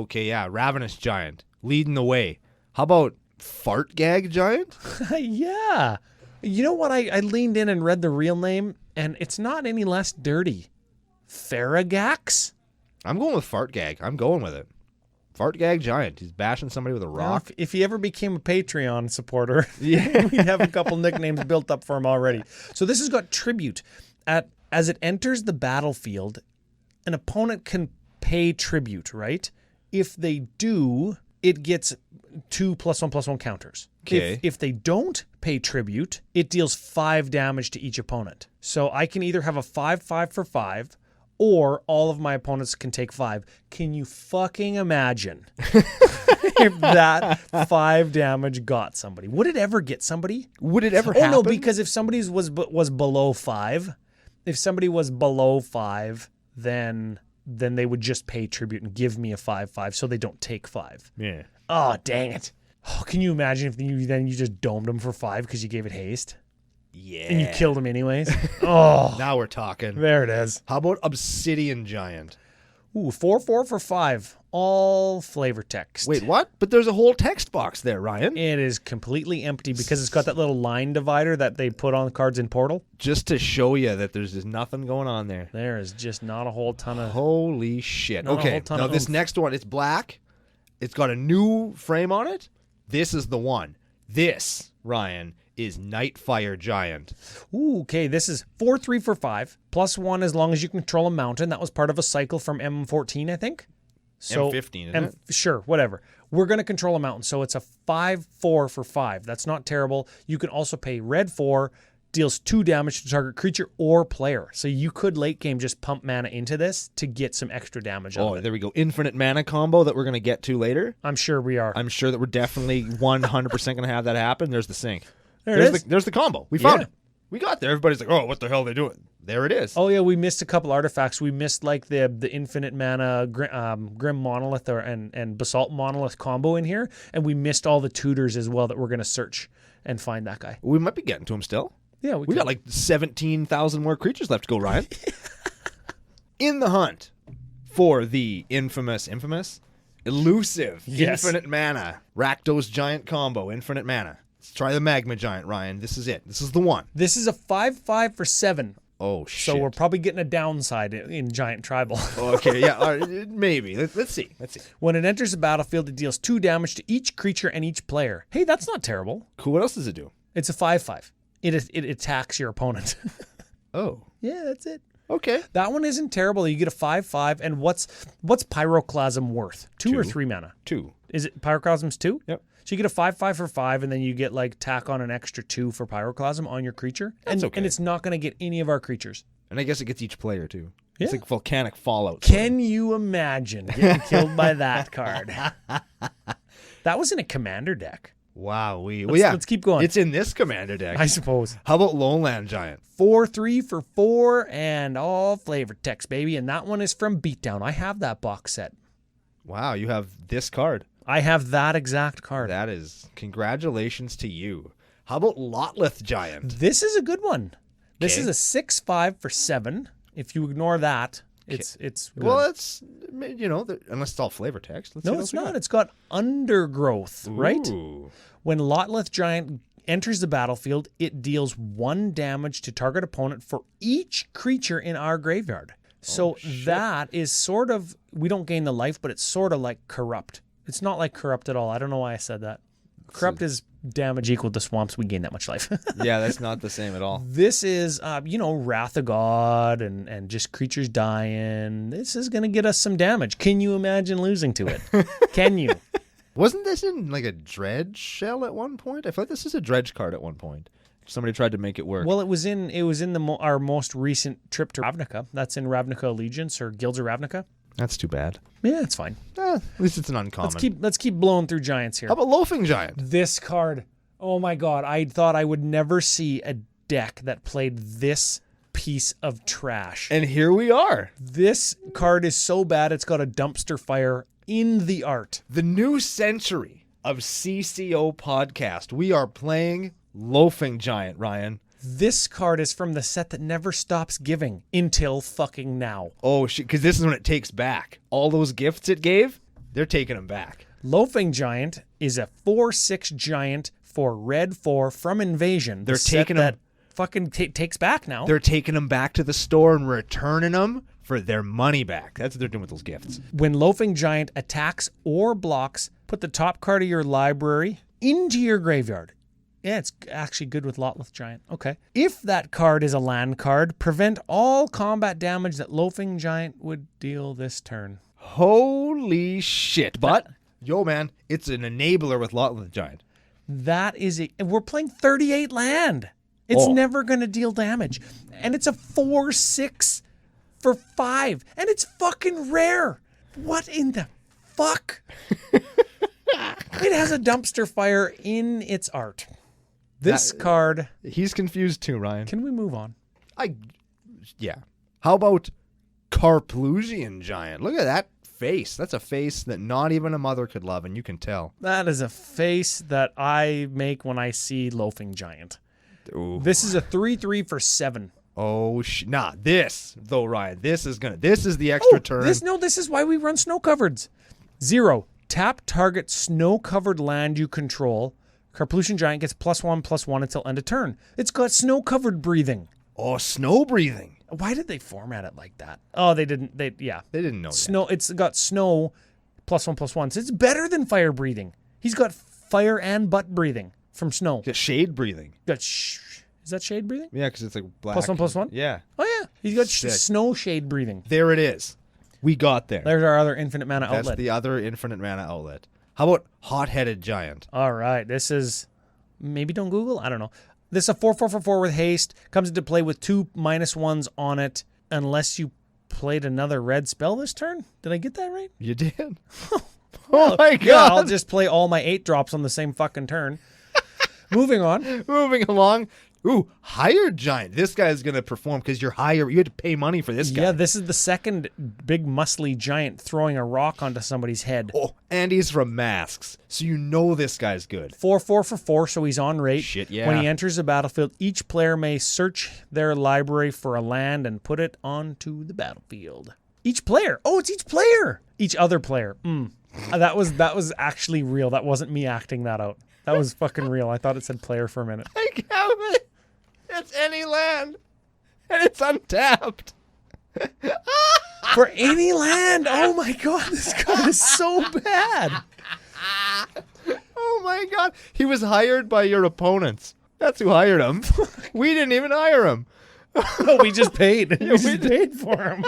Ravenous Giant leading the way. How about Fart Gag Giant? Yeah. You know what? I leaned in and read the real name, and it's not any less dirty. Faragax? I'm going with Fart Gag. I'm going with it. Fart Gag Giant. He's bashing somebody with a rock. If he ever became a Patreon supporter, Yeah. we'd have a couple nicknames built up for him already. So this has got tribute. As it enters the battlefield, an opponent can pay tribute, right? If they do, it gets 2 +1/+1 counters. Okay. If they don't pay tribute, it deals 5 damage to each opponent. So I can either have a 5/5 for 5, or all of my opponents can take 5. Can you fucking imagine if that 5 damage got somebody? Would it ever get somebody? Would it ever happen? Oh no, because if somebody's was below 5, if somebody was below 5, then they would just pay tribute and give me a 5/5 so they don't take 5. Yeah. Oh, dang it. Oh, can you imagine if you just domed him for 5 because you gave it haste? Yeah. And you killed him anyways? Oh, Now we're talking. there it is. How about Obsidian Giant? Ooh, 4/4 for 5. All flavor text. Wait, what? But there's a whole text box there, Ryan. It is completely empty because it's got that little line divider that they put on cards in Portal. Just to show you that there's just nothing going on there. There is just not a whole ton of... Holy shit. Not a Okay, whole ton now of this oomph. next one, it's black. It's got a new frame on it. This is the one. This, Ryan, is Nightfire Giant. Ooh, okay, this is 4/3 for 5, +1 as long as you control a mountain. That was part of a cycle from M14, I think. So, M15, isn't it? Sure, whatever. We're going to control a mountain, so it's a 5/4 for 5. That's not terrible. You can also pay red 4, deals 2 damage to target creature or player. So you could late game just pump mana into this to get some extra damage out of it. There we go. Infinite mana combo that we're going to get to later. I'm sure we are. I'm sure that we're definitely 100% going to have that happen. There's the sync. There's There's the combo. We found Yeah. it. We got there. Everybody's like, oh, what the hell are they doing? There it is. Oh yeah, we missed a couple artifacts. We missed like the infinite mana Grim Monolith and Basalt Monolith combo in here, and we missed all the tutors as well that we're gonna search and find that guy. We might be getting to him still. Yeah, We got like 17,000 more creatures left to go, Ryan. In the hunt for the infamous, elusive, Yes. infinite mana, Rakdos Giant combo, infinite mana. Let's try the Magma Giant, Ryan. This is it. This is the one. This is a 5/5 for 7. Oh, shit. So we're probably getting a downside in Giant Tribal. Okay, yeah, all right, maybe. Let's see. When it enters the battlefield, it deals 2 damage to each creature and each player. Hey, that's not terrible. Cool. What else does it do? It's a 5/5. It attacks your opponent. Oh, Yeah, that's it. okay. That one isn't terrible. You get a 5/5, and what's Pyroclasm worth? 2 or 2. 3 mana? 2. Is it Pyroclasm's 2? Yep. So you get a 5/5 for 5, and then you get like tack on an extra 2 for Pyroclasm on your creature. That's okay. And it's not going to get any of our creatures. And I guess it gets each player, too. Yeah. It's like volcanic fallout. Can you imagine getting killed by that card? That was in a commander deck, Wow. let's keep going. It's in this commander deck. I suppose. How about Lowland Giant? 4/3 for 4, and all flavor text, baby. And that one is from Beatdown. I have that box set. Wow, you have this card. I have that exact card. That is, congratulations to you. How about Lotleth Giant? This is a good one. This Okay. is a 6/5 for 7. If you ignore that, it's good. Well, it's, unless it's all flavor text. Let's see No, what it's else we not. got. It's got undergrowth, right? Ooh. When Lotleth Giant enters the battlefield, it deals 1 damage to target opponent for each creature in our graveyard. So that is sort of, we don't gain the life, but it's sort of like Corrupt. It's not like Corrupt at all. I don't know why I said that. Corrupt is damage equal to swamps. We gain that much life. Yeah, that's not the same at all. This is, Wrath of God and just creatures dying. This is going to get us some damage. Can you imagine losing to it? Can you? Wasn't this in like a dredge shell at one point? I feel like this is a dredge card at one point. Somebody tried to make it work. Well, it was in our most recent trip to Ravnica. That's in Ravnica Allegiance or Guilds of Ravnica. That's too bad. Yeah, it's fine. At least it's an uncommon. Let's keep blowing through giants here. How about Loafing Giant? This card. Oh my god, I thought I would never see a deck that played this piece of trash. And here we are. This card is so bad it's got a dumpster fire in the art. The new century. of CCO Podcast. We are playing Loafing Giant, Ryan. This card is from the set that never stops giving until fucking now. Oh, shit, because this is when it takes back. All those gifts it gave, they're taking them back. Loafing Giant is a 4/6 giant for red 4 from Invasion. They're taking that fucking takes back now. They're taking them back to the store and returning them for their money back. That's what they're doing with those gifts. When Loafing Giant attacks or blocks, put the top card of your library into your graveyard. Yeah, it's actually good with Lotleth Giant. Okay. If that card is a land card, prevent all combat damage that Loafing Giant would deal this turn. Holy shit. But, yo man, it's an enabler with Lotleth Giant. That is we're playing 38 land. It's never going to deal damage. And it's a 4/6 for 5. And it's fucking rare. What in the fuck? It has a dumpster fire in its art. This card... He's confused too, Ryan. Can we move on? Yeah. How about Carplusian Giant? Look at that face. That's a face that not even a mother could love, and you can tell. That is a face that I make when I see Loafing Giant. Ooh. This is a 3/3 for 7. Oh, this, though, Ryan. This is the extra turn. This is why we run snow covereds. 0. Tap target snow covered land you control. Carplusian Giant gets +1/+1 until end of turn. It's got snow covered breathing. Oh, snow breathing. Why did they format it like that? Oh, they didn't. They didn't know. Snow. It's got snow +1/+1. So it's better than fire breathing. He's got fire and butt breathing from snow. Got shade breathing. Is that shade breathing? Yeah, because it's like black. +1/+1? Yeah. Oh, yeah. He's got snow shade breathing. There it is. We got there. There's our other infinite mana outlet. That's the other infinite mana outlet. How about Hot-Headed Giant? All right. This is... Maybe don't Google? I don't know. This is a 4/4 for 4 with haste. Comes into play with 2 -1s on it unless you played another red spell this turn. Did I get that right? You did. Oh my god. Yeah, I'll just play all my 8 drops on the same fucking turn. Moving on. Moving along. Ooh, Hired Giant. This guy's going to perform because you're higher. You had to pay money for this guy. Yeah, this is the second big muscly giant throwing a rock onto somebody's head. Oh, and he's from Masks. So you know this guy's good. 4/4 for 4, so he's on rate. Shit, yeah. When he enters the battlefield, each player may search their library for a land and put it onto the battlefield. Each player. Oh, it's each player. Each other player. That was actually real. That wasn't me acting that out. That was fucking real. I thought it said player for a minute. I have it. It's any land. And it's untapped. For any land. Oh my god, this card is so bad. Oh my god. He was hired by your opponents. That's who hired him. We didn't even hire him. No, we just paid. We just paid for him.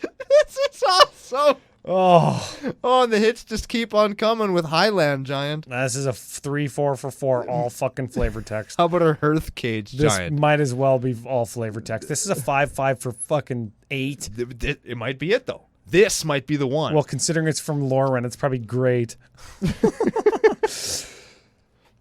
This is awesome. Oh, and the hits just keep on coming with Highland Giant. this is a 3/4 for 4, all fucking flavor text. How about a Hearth Cage Giant? This might as well be all flavor text. This is a 5/5 for fucking 8. It might be it, though. This might be the one. Well, considering it's from Lorwyn, it's probably great.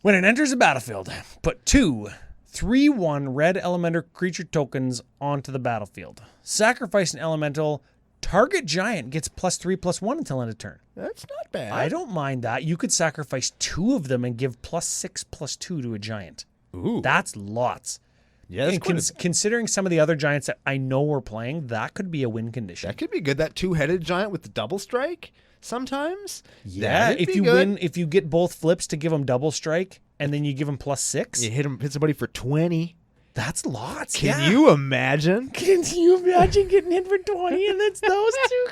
When it enters the battlefield, put 2 3/1 red elemental creature tokens onto the battlefield. Sacrifice an elemental. Target giant gets +3/+1 until end of turn. That's not bad. I don't mind that. You could sacrifice 2 of them and give +6/+2 to a giant. Ooh. That's lots. Yeah, that's considering some of the other giants that I know we're playing, that could be a win condition. That could be good. That 2-headed giant with the double strike sometimes. Yeah, if you win, if you get both flips to give them double strike, and then you give them +6. You hit somebody for 20. That's lots. Can you imagine? Can you imagine getting hit for 20 and it's those 2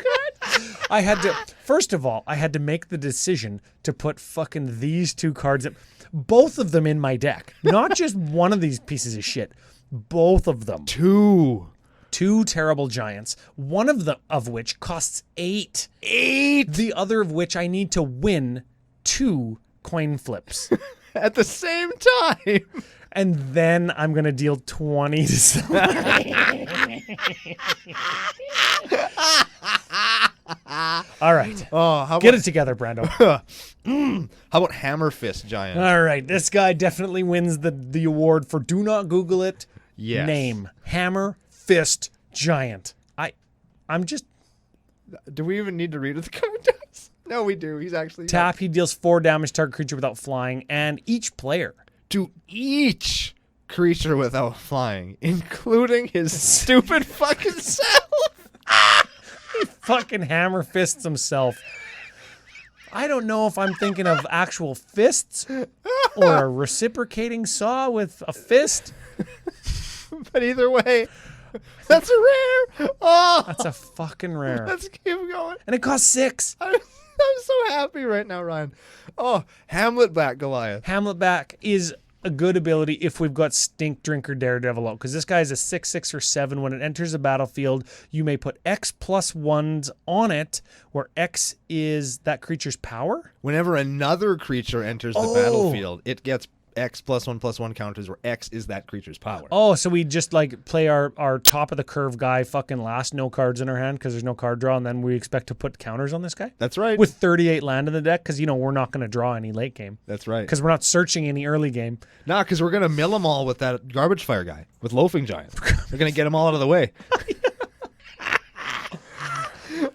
cards? First of all, I had to make the decision to put fucking these 2 cards, both of them in my deck. Not just one of these pieces of shit. Both of them. 2 terrible giants. One of which costs 8. 8. The other of which I need to win 2 coin flips. At the same time. And then I'm going to deal 20 to somebody. All right. Get it together, Brando. How about Hammer Fist Giant? All right. This guy definitely wins the award for do not Google it. Yes. Name. Hammer Fist Giant. I'm just... Do we even need to read what the card does? No, we do. He's actually Tap, he deals 4 damage to target creature without flying, and each player. To each creature without flying, including his stupid fucking self. He fucking hammer fists himself. I don't know if I'm thinking of actual fists or a reciprocating saw with a fist. But either way, that's a rare. Oh, That's a fucking rare. let's keep going. And it costs 6. I'm so happy right now, Ryan. Oh, Hamlet back Goliath. Hamlet back is a good ability if we've got Stink Drinker Daredevil out, because this guy is a 6/6 or 7. When it enters the battlefield, you may put X plus 1s on it, where X is that creature's power. Whenever another creature enters the battlefield, it gets X +1/+1 counters where X is that creature's power. Oh, so we just like play our top of the curve guy fucking last, no cards in our hand because there's no card draw, and then we expect to put counters on this guy? That's right. With 38 land in the deck, because, we're not going to draw any late game. That's right. Because we're not searching any early game. Nah, because we're going to mill them all with that garbage fire guy, with Loafing Giant. We're going to get them all out of the way.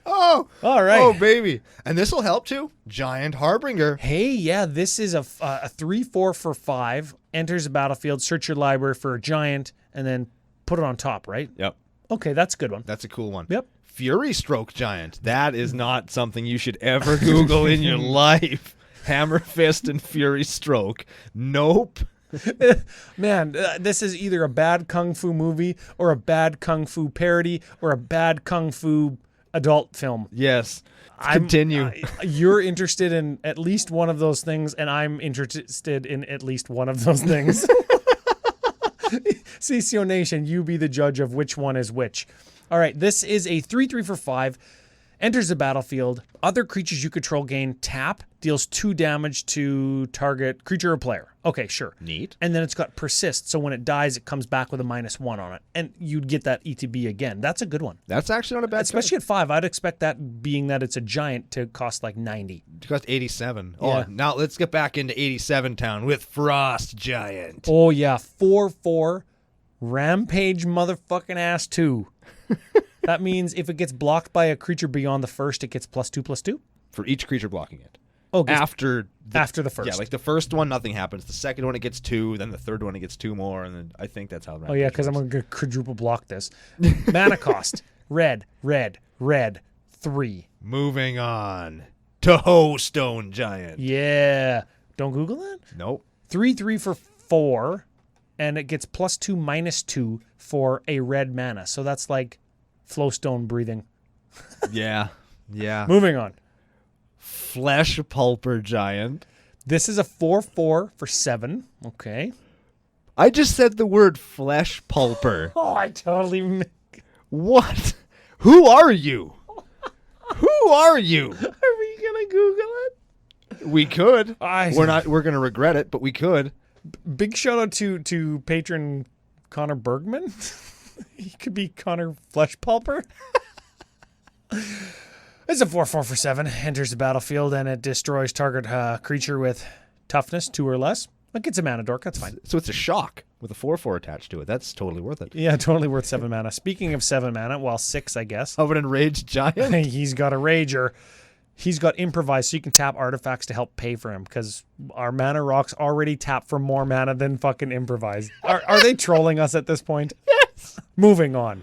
Oh, All right. Oh, baby. And this will help too. Giant Harbinger. Hey, yeah, this is a 3/4 for 5. Enters the battlefield, search your library for a giant, and then put it on top, right? Yep. Okay, that's a good one. That's a cool one. Yep. Fury Stroke Giant. That is not something you should ever Google in your life. Hammer Fist and Fury Stroke. Nope. Man, this is either a bad Kung Fu movie or a bad Kung Fu parody or a bad Kung Fu adult film. Yes. Continue. You're interested in at least one of those things, and I'm interested in at least one of those things. CCO Nation, you be the judge of which one is which. All right, this is a 3/3 for 5. Enters the battlefield. Other creatures you control gain tap. Deals 2 damage to target creature or player. Okay, sure. Neat. And then it's got persist. So when it dies, it comes back with a -1 on it. And you'd get that ETB again. That's a good one. That's actually not a bad Especially at 5. I'd expect that, being that it's a giant, to cost like 90. It cost 87. Yeah. Oh, now let's get back into 87 town with Frost Giant. Oh, yeah. 4/4. Rampage motherfucking ass 2. That means if it gets blocked by a creature beyond the first, it gets +2/+2. For each creature blocking it. Oh, After the first. Yeah, like the first one, nothing happens. The second one, it gets 2. Then the third one, it gets 2 more. And then I think that's how. Oh, yeah, because I'm going to quadruple block this. Mana cost. Red, 3. Moving on. Toho Stone Giant. Yeah. Don't Google that? Nope. 3/3 for 4, and it gets +2/-2 for a red mana. So that's like Flowstone breathing. Yeah. Yeah. Moving on. Flesh Pulper Giant. This is a 4/4 for 7. Okay. I just said the word Flesh Pulper. Oh, I totally... What? Who are you? Who are you? Are we going to Google it? We could. I- We're going to regret it, but we could. Big shout out to patron Connor Bergman. He could be Connor Flesh Pulper. It's a 4/4 for 7. Enters the battlefield and it destroys target creature with toughness 2 or less. It gets a mana dork. That's fine. So it's a shock with a 4/4 attached to it. That's totally worth it. Yeah, totally worth 7 mana. Speaking of 7 mana, well, 6, I guess. Of an enraged giant? He's got a Rager. He's got Improvise, so you can tap artifacts to help pay for him, because our mana rocks already tap for more mana than fucking Improvise. Are they trolling us at this point? Yes. Moving on.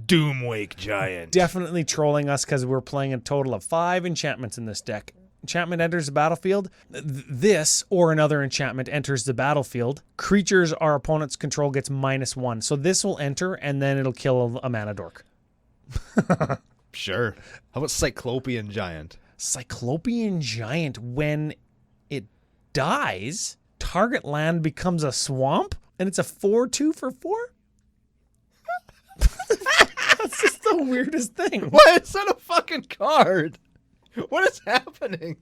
Doomwake Giant. Definitely trolling us, because we're playing a total of 5 enchantments in this deck. Enchantment enters the battlefield. This or another enchantment enters the battlefield. Creatures our opponents control gets -1. So this will enter, and then it'll kill a mana dork. Sure. How about Cyclopean Giant? Cyclopean Giant, when it dies, target land becomes a swamp, and it's a 4/2 for 4? That's just the weirdest thing. Why is that a fucking card? What is happening?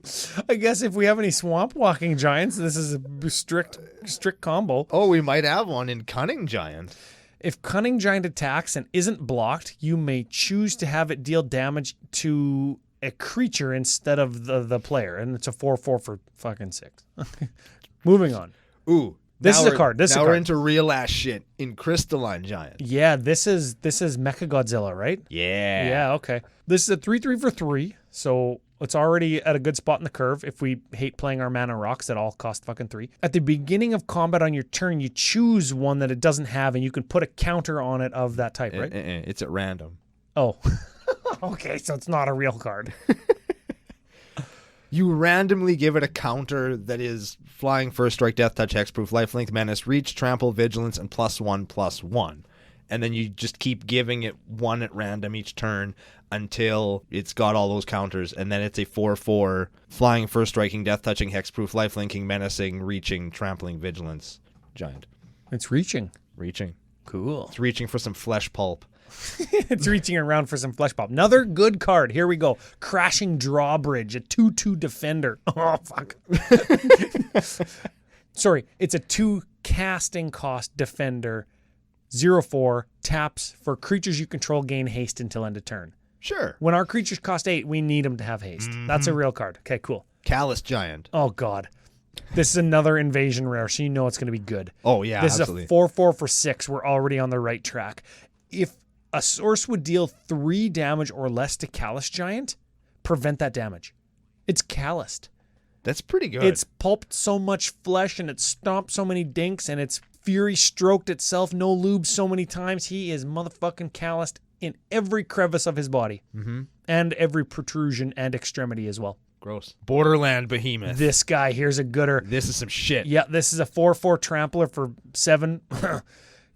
I guess if we have any swamp walking giants, this is a strict combo. Oh, we might have one in Cunning Giant. If Cunning Giant attacks and isn't blocked, you may choose to have it deal damage to a creature instead of the player, and it's a 4/4 for fucking 6. Moving on. Ooh. This now is a we're- card. This is a now card. we're into real ass shit in Crystalline Giant. Yeah, this is Mechagodzilla, right? Yeah. Yeah, okay. This is a 3/3 for 3, so it's already at a good spot in the curve if we hate playing our mana rocks that all cost fucking 3. At the beginning of combat on your turn, you choose one that it doesn't have, and you can put a counter on it of that type, right? It's at random. Oh. Okay, so it's not a real card. You randomly give it a counter that is flying, first strike, death touch, hexproof, lifelink, menace, reach, trample, vigilance, and +1/+1. And then you just keep giving it one at random each turn until it's got all those counters. And then it's a 4/4 flying, first striking, death touching, hexproof, lifelinking, menacing, reaching, trampling, vigilance giant. It's reaching. Reaching. Cool. It's reaching for some flesh pulp. It's reaching around for some flesh pop. Another good card. Here we go. Crashing Drawbridge, a 2/2 defender. Oh, fuck. Sorry, it's a 2 casting cost defender. 0/4 taps for creatures you control, gain haste until end of turn. Sure. When our creatures cost 8, we need them to have haste. That's a real card. Okay, cool. Callous Giant. Oh, God. This is another invasion rare, so you know it's going to be good. Oh, yeah, this absolutely. Is a 4/4 for 6. We're already on the right track. If a source would deal 3 damage or less to Callous Giant, prevent that damage. It's calloused. That's pretty good. It's pulped so much flesh, and it's stomped so many dinks, and it's fury stroked itself, no lube so many times. He is motherfucking calloused in every crevice of his body. Mm-hmm. And every protrusion and extremity as well. Gross. Borderland Behemoth. This guy, here's a gooder. This is some shit. Yeah, this is a 4/4 trampler for 7.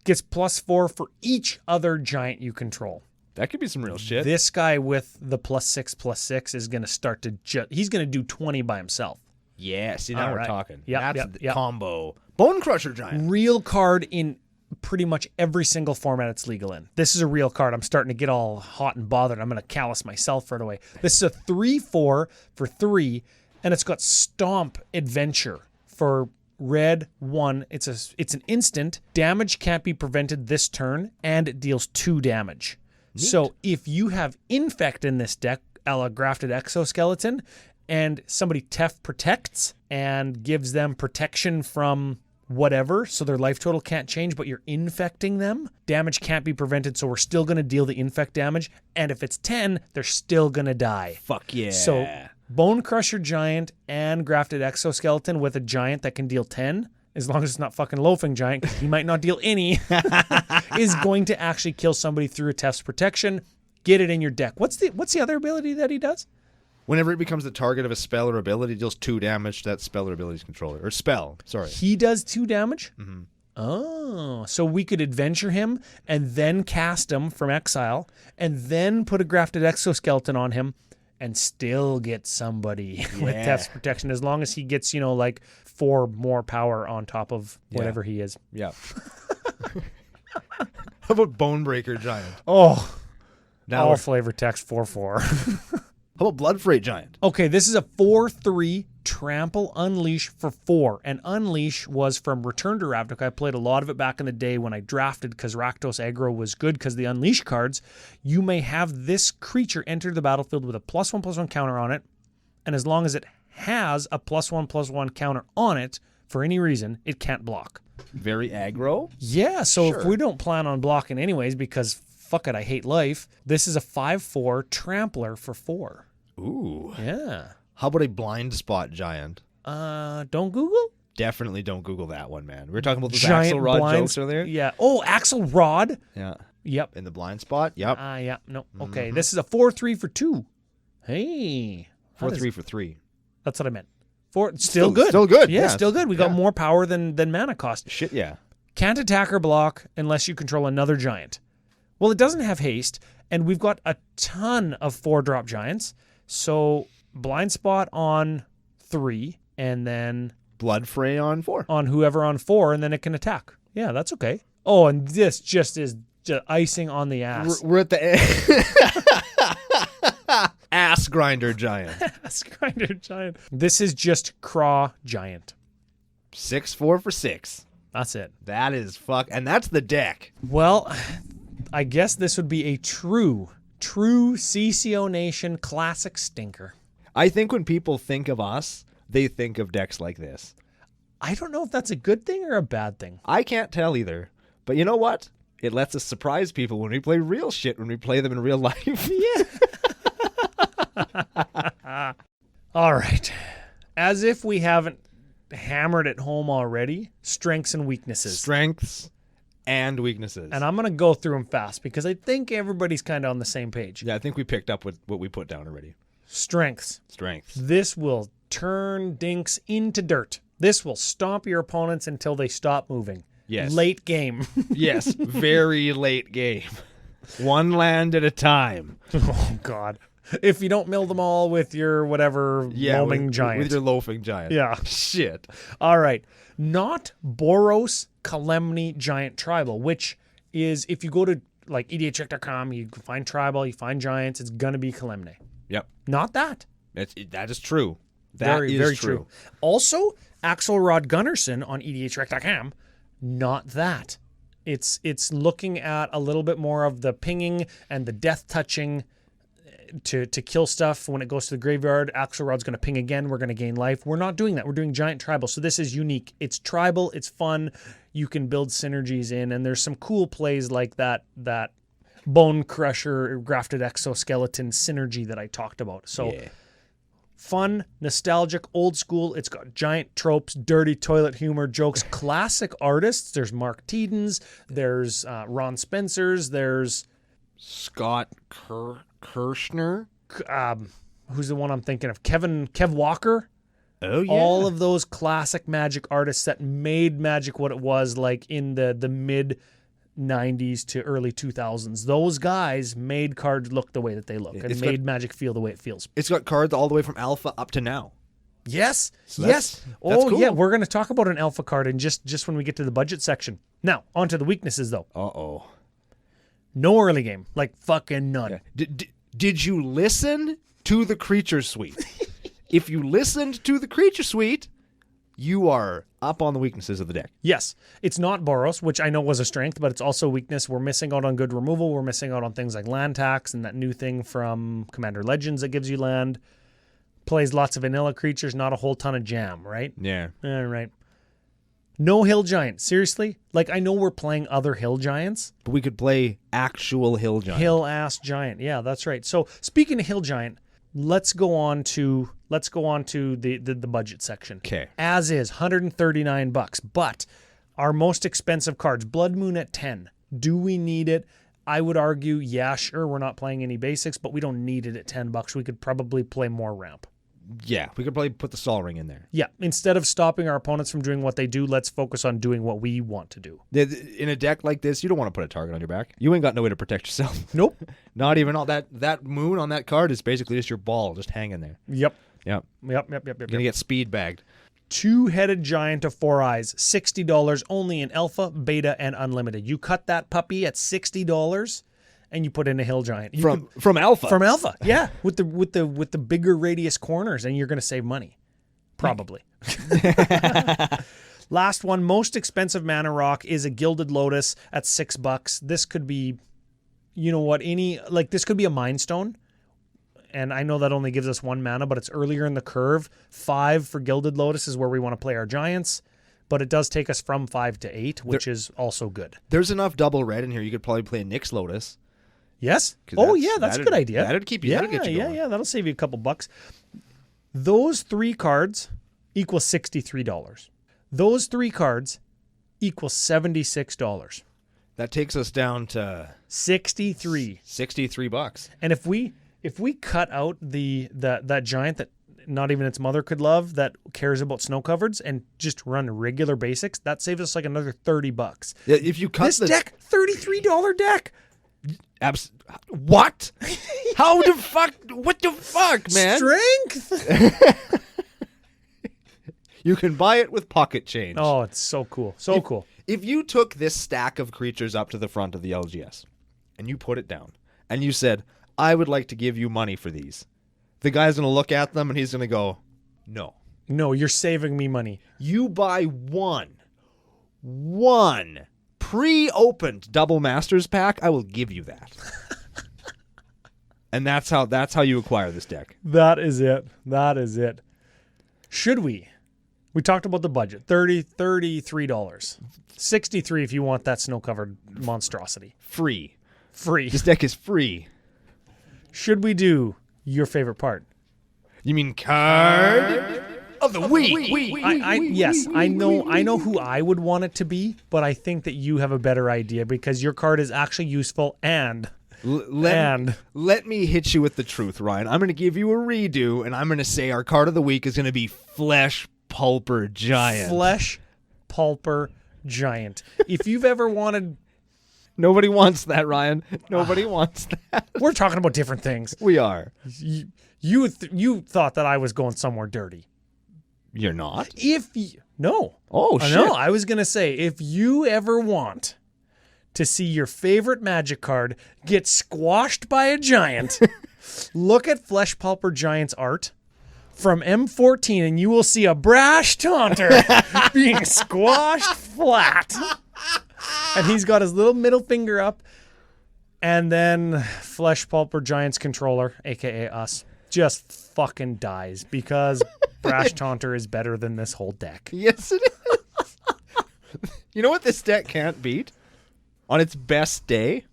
Gets +4 for each other giant you control. That could be some real shit. This guy with the +6/+6 is going to start to he's going to do 20 by himself. Yeah, see, now we're talking. Yep, That's the combo. Bone Crusher Giant. Real card in pretty much every single format it's legal in. This is a real card. I'm starting to get all hot and bothered. I'm going to callous myself right away. This is a 3/4 for 3, and it's got Stomp Adventure for red 1. It's an instant. Damage can't be prevented this turn, and it deals 2 damage. Neat. So if you have Infect in this deck, a la Grafted Exoskeleton, and somebody Tef protects and gives them protection from whatever, so their life total can't change, but you're infecting them, damage can't be prevented, so we're still going to deal the infect damage, and if it's 10, they're still going to die. Fuck yeah. So Bone Crusher Giant and Grafted Exoskeleton with a giant that can deal 10, as long as it's not fucking Loafing Giant, because he might not deal any, is going to actually kill somebody through a Tef's protection. Get it in your deck. What's the other ability that he does? Whenever it becomes the target of a spell or ability, it deals 2 damage to that spell or ability's controller. Or spell, sorry. He does 2 damage? Mm-hmm. Oh, so we could adventure him and then cast him from exile and then put a Grafted Exoskeleton on him and still get somebody with Tef's protection, as long as he gets, 4 more power on top of whatever he is. Yeah. How about Bonebreaker Giant? Oh, now all flavor text 4/4. How about Blood Freight Giant? Okay, this is a 4/3 Trample Unleash for 4. And Unleash was from Return to Ravnica. I played a lot of it back in the day when I drafted because Rakdos aggro was good because the Unleash cards. You may have this creature enter the battlefield with a +1/+1 counter on it. And as long as it has a +1/+1 counter on it, for any reason, it can't block. Very aggro? Yeah, so if we don't plan on blocking anyways, because fuck it, I hate life, this is a 5/4 Trampler for 4. Ooh. Yeah. How about a Blind Spot Giant? Don't Google? Definitely don't Google that one, man. We were talking about those Giant Axelrod blinds, jokes earlier. Yeah. Oh, Axelrod. Yeah. Yep. In the blind spot? Yep. Yeah. No. Okay. This is a 4/3 for 2. Hey. 4/3 for 3. That's what I meant. Still good. Still good. Yeah, still good. We got more power than mana cost. Shit, yeah. Can't attack or block unless you control another giant. Well, it doesn't have haste, and we've got a ton of 4-drop giants. So Blind Spot on 3, and then Blood Fray on 4. On whoever on 4, and then it can attack. Yeah, that's okay. Oh, and this just is icing on the ass. We're at the Ass Grinder Giant. Ass Grinder Giant. This is just Craw Giant. 6/4 for 6. That's it. That is and that's the deck. Well, I guess this would be a true CCO Nation classic stinker. I think when people think of us, they think of decks like this. I don't know if that's a good thing or a bad thing. I can't tell either. But you know what? It lets us surprise people when we play real shit, when we play them in real life. Yeah. All right. As if we haven't hammered it home already, strengths and weaknesses. Strengths and weaknesses. And I'm going to go through them fast because I think everybody's kind of on the same page. Yeah, I think we picked up what we put down already. Strengths. Strengths. This will turn dinks into dirt. This will stomp your opponents until they stop moving. Yes. Late game. Yes, very late game. One land at a time. Oh, God. If you don't mill them all with your whatever loaming giant. With your loafing giant. Yeah. Shit. All right. Not Boros Kalemny Giant Tribal, which is, if you go to like EDH.com, you can find Tribal, you find Giants, it's going to be Kalemny. Yep. Not that. That is true. That is very true. Also, Axelrod Gunnarson on EDH.com, not that. It's looking at a little bit more of the pinging and the death touching to kill stuff when it goes to the graveyard. Axelrod's going to ping again. We're going to gain life. We're not doing that. We're doing giant tribal. So this is unique. It's tribal. It's fun. You can build synergies in, and there's some cool plays like that Bone Crusher grafted exoskeleton synergy that I talked about. So fun, nostalgic, old school. It's got giant tropes, dirty toilet humor, jokes, classic artists. There's Mark Teedens. There's Ron Spencer's. There's Scott Kirshner. Who's the one I'm thinking of? Kev Walker. Oh, yeah. All of those classic Magic artists that made Magic what it was like in the mid 90s to early 2000s. Those guys made cards look the way that they look and made Magic feel the way it feels. It's got cards all the way from alpha up to now. Yes. So yes. That's cool. Yeah. We're going to talk about an alpha card in just when we get to the budget section. Now, on to the weaknesses, though. Uh-oh. No early game. Like fucking none. Yeah. Did you listen to the Creature Suite? If you listened to the Creature Suite, you are up on the weaknesses of the deck. Yes. It's not Boros, which I know was a strength, but it's also a weakness. We're missing out on good removal. We're missing out on things like land tax and that new thing from Commander Legends that gives you land. Plays lots of vanilla creatures, not a whole ton of jam, right? Yeah. All right. No Hill Giant. Seriously? Like, I know we're playing other Hill Giants. But we could play actual Hill Giant. Hill-ass Giant. Yeah, that's right. So, speaking of Hill Giant, let's go on to the budget section. Okay. As is, $139. But our most expensive cards, Blood Moon at 10. Do we need it? I would argue, yeah, sure, we're not playing any basics, but we don't need it at $10. We could probably play more ramp. Yeah, we could probably put the Sol Ring in there. Yeah, instead of stopping our opponents from doing what they do, let's focus on doing what we want to do. In a deck like this, you don't want to put a target on your back. You ain't got no way to protect yourself. Nope. Not even all that moon on that card is basically just your ball just hanging there. Yep. Yep. Gonna get speed bagged. Two-headed giant of 4 eyes, $60 only in alpha, beta, and unlimited. You cut that puppy at $60 and you put in a Hill Giant. From alpha. From alpha. Yeah, with the bigger radius corners, and you're going to save money. Probably. Last one, most expensive mana rock is a Gilded Lotus at $6. This could be, you know what, this could be a Mind Stone. And I know that only gives us 1 mana, but it's earlier in the curve. 5 for Gilded Lotus is where we want to play our giants. But it does take us from 5 to 8, which is also good. There's enough double red in here. You could probably play a Nyx Lotus. Yes? Oh, yeah, that's a good idea. That'd keep you. That'd get you going. Yeah, that'll save you a couple bucks. Those 3 cards equal $63. Those 3 cards equal $76. That takes us down to $63. And if we cut out that giant that not even its mother could love that cares about snow covereds and just run regular basics, that saves us like another $30. Yeah, if you cut this deck, $33 deck. What? How the fuck? What the fuck, man? Strength. You can buy it with pocket change. Oh, it's so cool. Cool. If you took this stack of creatures up to the front of the LGS and you put it down and you said, I would like to give you money for these, the guy's going to look at them and he's going to go, no. No, you're saving me money. You buy one pre-opened double masters pack, I will give you that. And that's how you acquire this deck. That is it. Should we? We talked about the budget. $33. $63 if you want that snow-covered monstrosity. Free. Free. This deck is free. Should we do your favorite part? You mean card of the week? Yes, I know who I would want it to be, but I think that you have a better idea because your card is actually useful and let me hit you with the truth, Ryan. I'm going to give you a redo, and I'm going to say our card of the week is going to be Flesh Pulper Giant. Flesh Pulper Giant. If you've ever wanted... Nobody wants that, Ryan. Nobody wants that. We're talking about different things. We are. You thought that I was going somewhere dirty. You're not? No. Oh, shit. No, I was going to say, if you ever want to see your favorite Magic card get squashed by a giant, look at Flesh Pulper Giant's art from M14 and you will see a brash taunter being squashed flat. And he's got his little middle finger up, and then Flesh Pulper Giant's controller, a.k.a. us, just fucking dies because Brash Taunter is better than this whole deck. Yes, it is. You know what this deck can't beat? On its best day?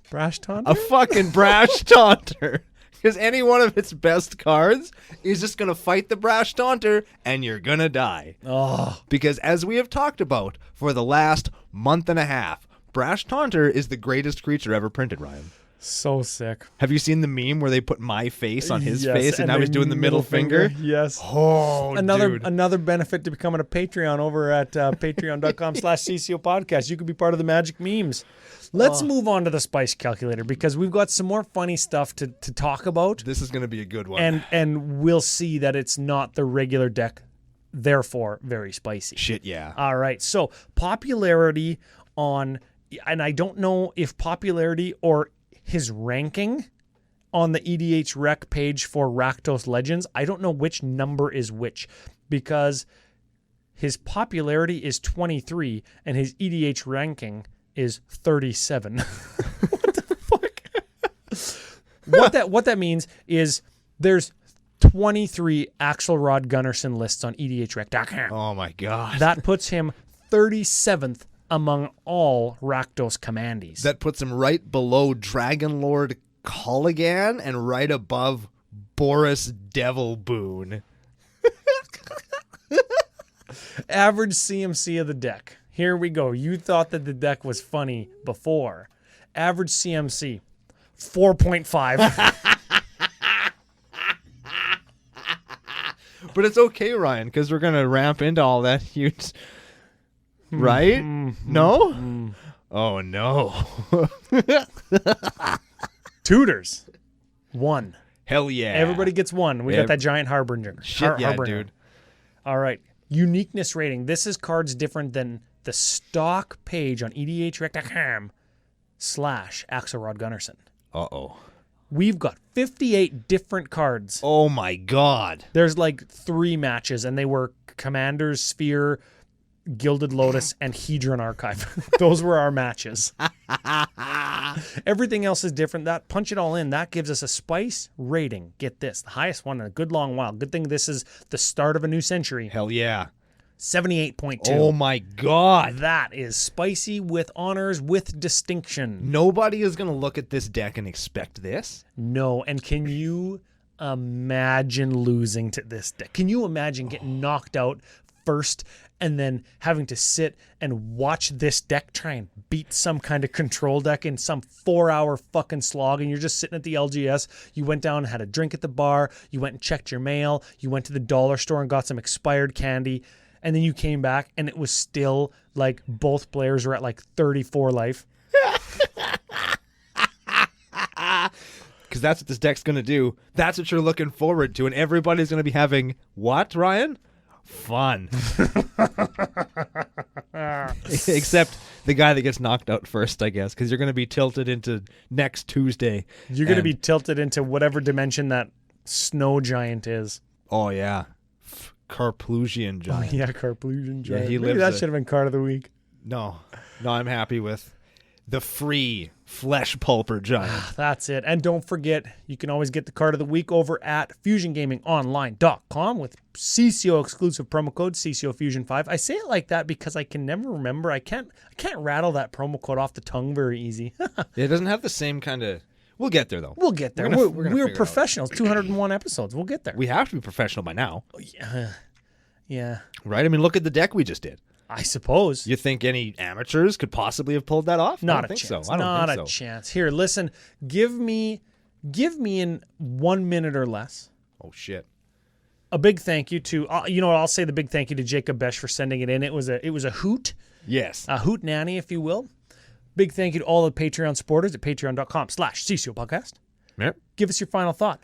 Brash Taunter? A fucking Brash Taunter. Because any one of its best cards is just going to fight the Brash Taunter, and you're going to die. Oh. Because as we have talked about for the last month and a half, Brash Taunter is the greatest creature ever printed, Ryan. So sick. Have you seen the meme where they put my face on his Yes, face and now he's doing the middle finger? Yes. Oh, dude. Another benefit to becoming a Patreon over at patreon.com/CCO Podcast. You could be part of the magic memes. Let's move on to the spice calculator because we've got some more funny stuff to talk about. This is going to be a good one. And we'll see that it's not the regular deck, therefore very spicy. Shit, yeah. All right. So popularity on, and I don't know if popularity or his ranking on the EDH rec page for Rakdos Legends, I don't know which number is which because his popularity is 23 and his EDH ranking is 37. What the fuck? What that means is there's 23 Axelrod Gunnarson lists on EDHREC.com. Oh my god. That puts him 37th among all Rakdos commandees. That puts him right below Dragon Lord Colligan and right above Boris Devil Boone. Average CMC of the deck. Here we go. You thought that the deck was funny before. Average CMC, 4.5. But it's okay, Ryan, because we're going to ramp into all that huge... Right? No? Oh, no. Tutors. 1. Hell yeah. Everybody gets 1. We got that giant Harbinger. Shit yeah, Harbinger. dude. All right. Uniqueness rating. This is cards different than the stock page on EDHREC.com/Axelrod Gunnarson. Uh-oh. We've got 58 different cards. Oh, my God. There's like 3 matches, and they were Commander's Sphere, Gilded Lotus, and Hedron Archive. Those were our matches. Everything else is different. That punch it all in. That gives us a spice rating. Get this. The highest one in a good long while. Good thing this is the start of a new century. Hell yeah. 78.2. Oh, my God. That is spicy with honors, with distinction. Nobody is going to look at this deck and expect this. No. And can you imagine losing to this deck? Can you imagine getting knocked out first and then having to sit and watch this deck try and beat some kind of control deck in some 4-hour fucking slog, and you're just sitting at the LGS. You went down and had a drink at the bar. You went and checked your mail. You went to the dollar store and got some expired candy. And then you came back and it was still like both players were at like 34 life. Because that's what this deck's going to do. That's what you're looking forward to. And everybody's going to be having what, Ryan? Fun. Except the guy that gets knocked out first, I guess, because you're going to be tilted into next Tuesday. You're going to be tilted into whatever dimension that snow giant is. Oh, yeah. Carplusian giant. Oh, yeah, Carplusian giant. Yeah, he Maybe lives that should have been card of the week. No, I'm happy with the free Flesh Pulper giant. That's it. And don't forget, you can always get the card of the week over at FusionGamingOnline.com with CCO exclusive promo code CCOFusion5. I say it like that because I can never remember. I can't rattle that promo code off the tongue very easy. It doesn't have the same kind of We'll get there, though. We'll get there. We're We're gonna figure it out. professionals. 201 episodes. We'll get there. We have to be professional by now, Yeah, right? I mean, look at the deck we just did. I suppose. You think any amateurs could possibly have pulled that off? I Not don't a think chance. so. I don't Not think a so. chance. Here, listen. Give me in 1 minute or less. Oh, shit. A big thank you to I'll say the big thank you to Jacob Besch for sending it in. It was a hoot. Yes. A hoot nanny, if you will. Big thank you to all the Patreon supporters at patreon.com/CCOPodcast. Yep. Give us your final thought.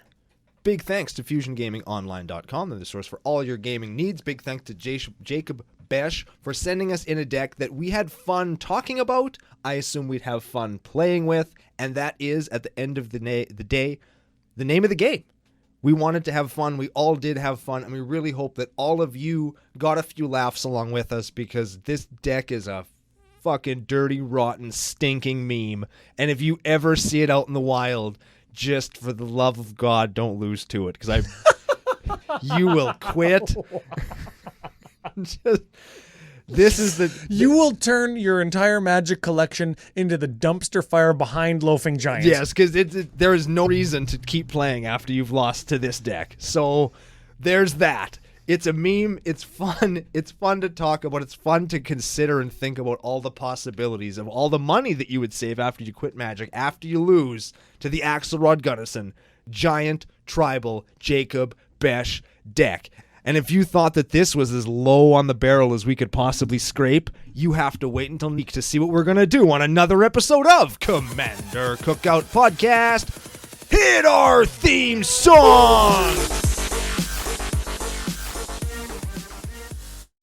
Big thanks to FusionGamingOnline.com. They're the source for all your gaming needs. Big thanks to Jacob Besch for sending us in a deck that we had fun talking about. I assume we'd have fun playing with. And that is, at the end of the day, the name of the game. We wanted to have fun. We all did have fun. And we really hope that all of you got a few laughs along with us, because this deck is a fucking dirty, rotten, stinking meme. And if you ever see it out in the wild, just for the love of God, don't lose to it, because you will quit. You will turn your entire Magic collection into the dumpster fire behind Loafing Giants. Yes, because there is no reason to keep playing after you've lost to this deck. So there's that. It's a meme. It's fun. It's fun to talk about. It's fun to consider and think about all the possibilities of all the money that you would save after you quit Magic, after you lose to the Axelrod Gunnarson Giant Tribal Jacob Besch deck. And if you thought that this was as low on the barrel as we could possibly scrape, you have to wait until next week to see what we're going to do on another episode of Commander Cookout Podcast. Hit our theme song!